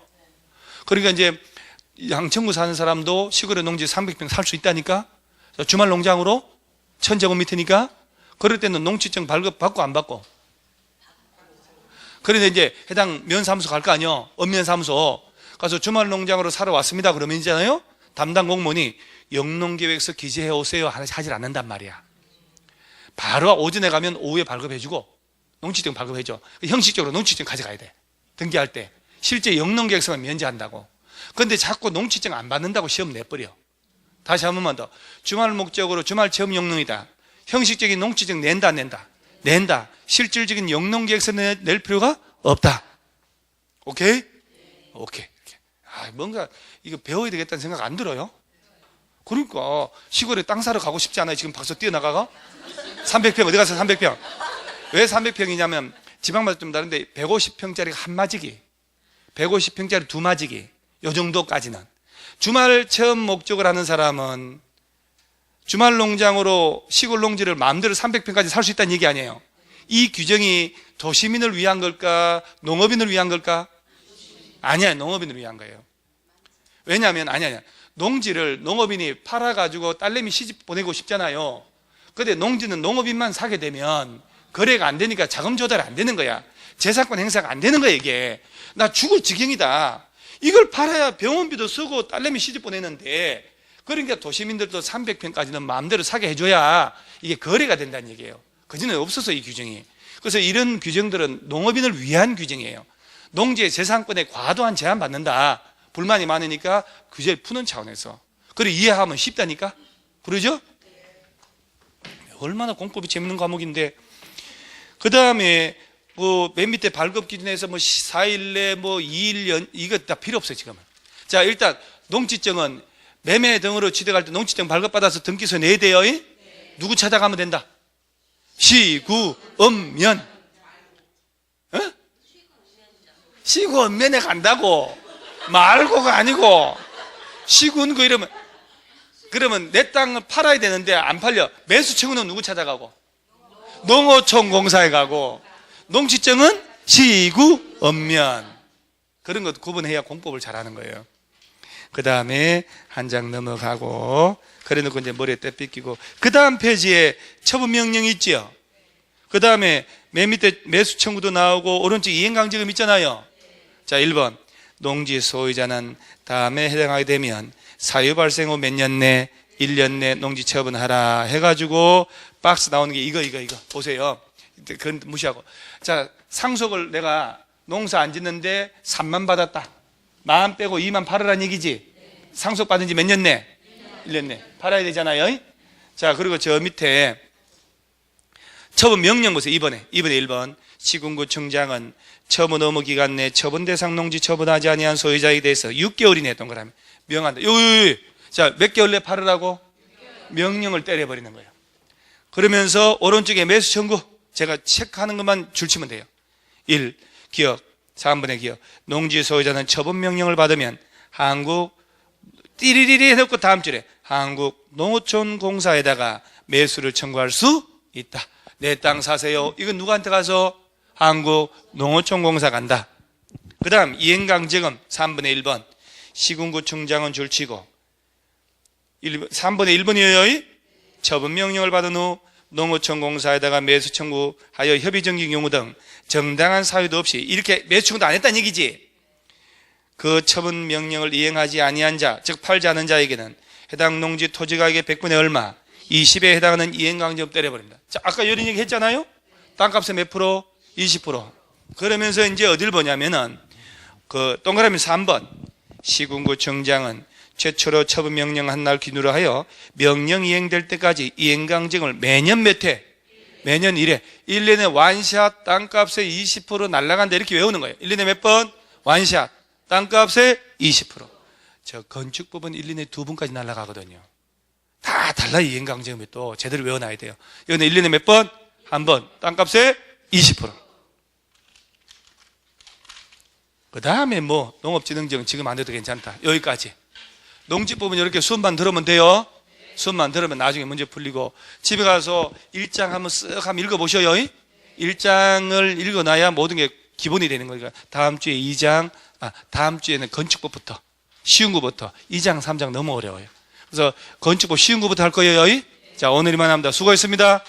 그러니까 이제 양천구 사는 사람도 시골에 농지 300평 살 수 있다니까. 주말 농장으로 1000제곱미터니까. 그럴 때는 농지증 발급 받고 안 받고. 그런데 이제 해당 면사무소 갈 거 아니요. 읍면사무소 가서 주말 농장으로 사러 왔습니다. 그러면 있잖아요. 담당 공무원이 영농계획서 기재해 오세요. 하질 않는단 말이야. 바로 오전에 가면 오후에 발급해주고 농지증 발급해줘. 형식적으로 농지증 가져가야 돼. 등기할 때. 실제 영농계획서만 면제한다고. 그런데 자꾸 농지증 안 받는다고 시험 내버려. 다시 한 번만 더. 주말 목적으로 주말 체험 영농이다. 형식적인 농지증 낸다 안 낸다? 낸다. 실질적인 영농계획서 낼 필요가 없다. 오케이? 오케이. 뭔가 이거 배워야 되겠다는 생각 안 들어요? 그러니까 시골에 땅 사러 가고 싶지 않아요? 지금 박수 뛰어나가가? 300평 어디 가서 300평? 왜 300평이냐면 지방마다 좀 다른데 150평짜리 한 마지기, 150평짜리 두 마지기, 요 정도까지는. 주말 체험 목적을 하는 사람은 주말 농장으로 시골 농지를 마음대로 300평까지 살 수 있다는 얘기 아니에요. 이 규정이 도시민을 위한 걸까? 농업인을 위한 걸까? 아니야, 농업인을 위한 거예요. 왜냐하면 아니야. 농지를 농업인이 팔아가지고 딸내미 시집 보내고 싶잖아요. 근데 농지는 농업인만 사게 되면 거래가 안 되니까 자금 조달이 안 되는 거야. 재산권 행사가 안 되는 거야, 이게. 나 죽을 지경이다. 이걸 팔아야 병원비도 쓰고 딸내미 시집 보내는데, 그러니까 도시민들도 300평까지는 마음대로 사게 해줘야 이게 거래가 된다는 얘기예요. 그전에는 없어서 이 규정이. 그래서 이런 규정들은 농업인을 위한 규정이에요. 농지의 재산권에 과도한 제한 받는다. 불만이 많으니까 규제를 푸는 차원에서. 그래 이해하면 쉽다니까. 그러죠? 얼마나 공법이 재밌는 과목인데. 그 다음에 맨 밑에 발급 기준에서 4일 내 2일 이거 다 필요 없어요 지금은. 자, 일단 농지증은 매매 등으로 취득할 때 농지증 발급받아서 등기소 내야 돼요. 누구 찾아가면 된다? 시구 읍면. 시구 읍면에 간다고. 말고가 아니고. 시군 거 이러면, 그러면 내 땅을 팔아야 되는데 안 팔려. 매수청은 누구 찾아가고? 농어촌 공사에 가고. 농지증은 시구 읍면. 그런 것 구분해야 공법을 잘하는 거예요. 그 다음에 한 장 넘어가고, 그래 놓고 이제 머리에 때 빗기고, 그 다음 페이지에 처분명령이 있죠. 그 다음에 맨 밑에 매수청구도 나오고, 오른쪽 이행강제금 있잖아요. 자, 1번. 농지 소유자는 다음에 해당하게 되면 사유 발생 후 몇 년 내, 1년 내 농지 처분하라 해가지고 박스 나오는 게 이거. 보세요. 그건 무시하고. 자, 상속을 내가 농사 안 짓는데 3만 받았다. 만 빼고 2만 팔으란 얘기지. 상속 받은 지 몇 년 내? 1년 내. 팔아야 되잖아요. 자, 그리고 저 밑에 처분 명령 보세요. 2번에 1번. 시군구청장은 처분 의무 기간 내 처분 대상 농지 처분하지 아니한 소유자에 대해서 6개월 이내에 동그라미 명한다. 자, 몇 개월 내 팔으라고? 명령을 때려버리는 거예요. 그러면서 오른쪽에 매수 청구, 제가 체크하는 것만 줄치면 돼요. 1. 기업, 3번의 기업. 농지 소유자는 처분 명령을 받으면 한국 띠리리리 해놓고 다음 줄에 한국농어촌공사에다가 매수를 청구할 수 있다. 내 땅 사세요. 이건 누구한테 가서? 한국농어촌공사 간다. 그 다음 이행강제금 3분의 1번 시군구청장은 줄치고 3분의 1번이에요. 처분명령을 받은 후 농어촌공사에다가 매수 청구하여 협의정지 경우 등 정당한 사유도 없이 이렇게 매수 청구도 안 했다는 얘기지. 그 처분명령을 이행하지 아니한 자, 즉 팔지 않은 자에게는 해당 농지 토지가격의 100분의 얼마 20에 해당하는 이행강제금 때려버립니다. 자, 아까 이런 얘기 했잖아요. 땅값의 몇 프로? 20%. 그러면서 이제 어딜 보냐면은 그 동그라미 3번 시군구청장은 최초로 처분명령한 날 기준으로 하여 명령 이행될 때까지 이행강제금을 매년 몇 회? 매년 1회. 1년에 완샷 땅값의 20% 날라간다 이렇게 외우는 거예요. 1년에 몇 번? 완샷 땅값의 20%. 저 건축법은 1년에 2번까지 날라가거든요. 다 달라. 이행강제금이 또 제대로 외워놔야 돼요. 이거는 1년에 몇 번? 한 번. 땅값의 20%. 그 다음에 뭐 농업진흥청 지금 안 돼도 괜찮다. 여기까지. 농지법은 이렇게 수업만 들으면 돼요. 수업만 들으면 나중에 문제 풀리고 집에 가서 1장 한번 쓱 한번 읽어보셔요. 1장을 읽어놔야 모든 게 기본이 되는 거니까 다음 주에 2장, 다음 주에는 건축법부터 쉬운 거부터 2장, 3장 너무 어려워요. 그래서 건축법 쉬운 거부터 할 거예요. 자, 오늘 이만합니다. 수고했습니다.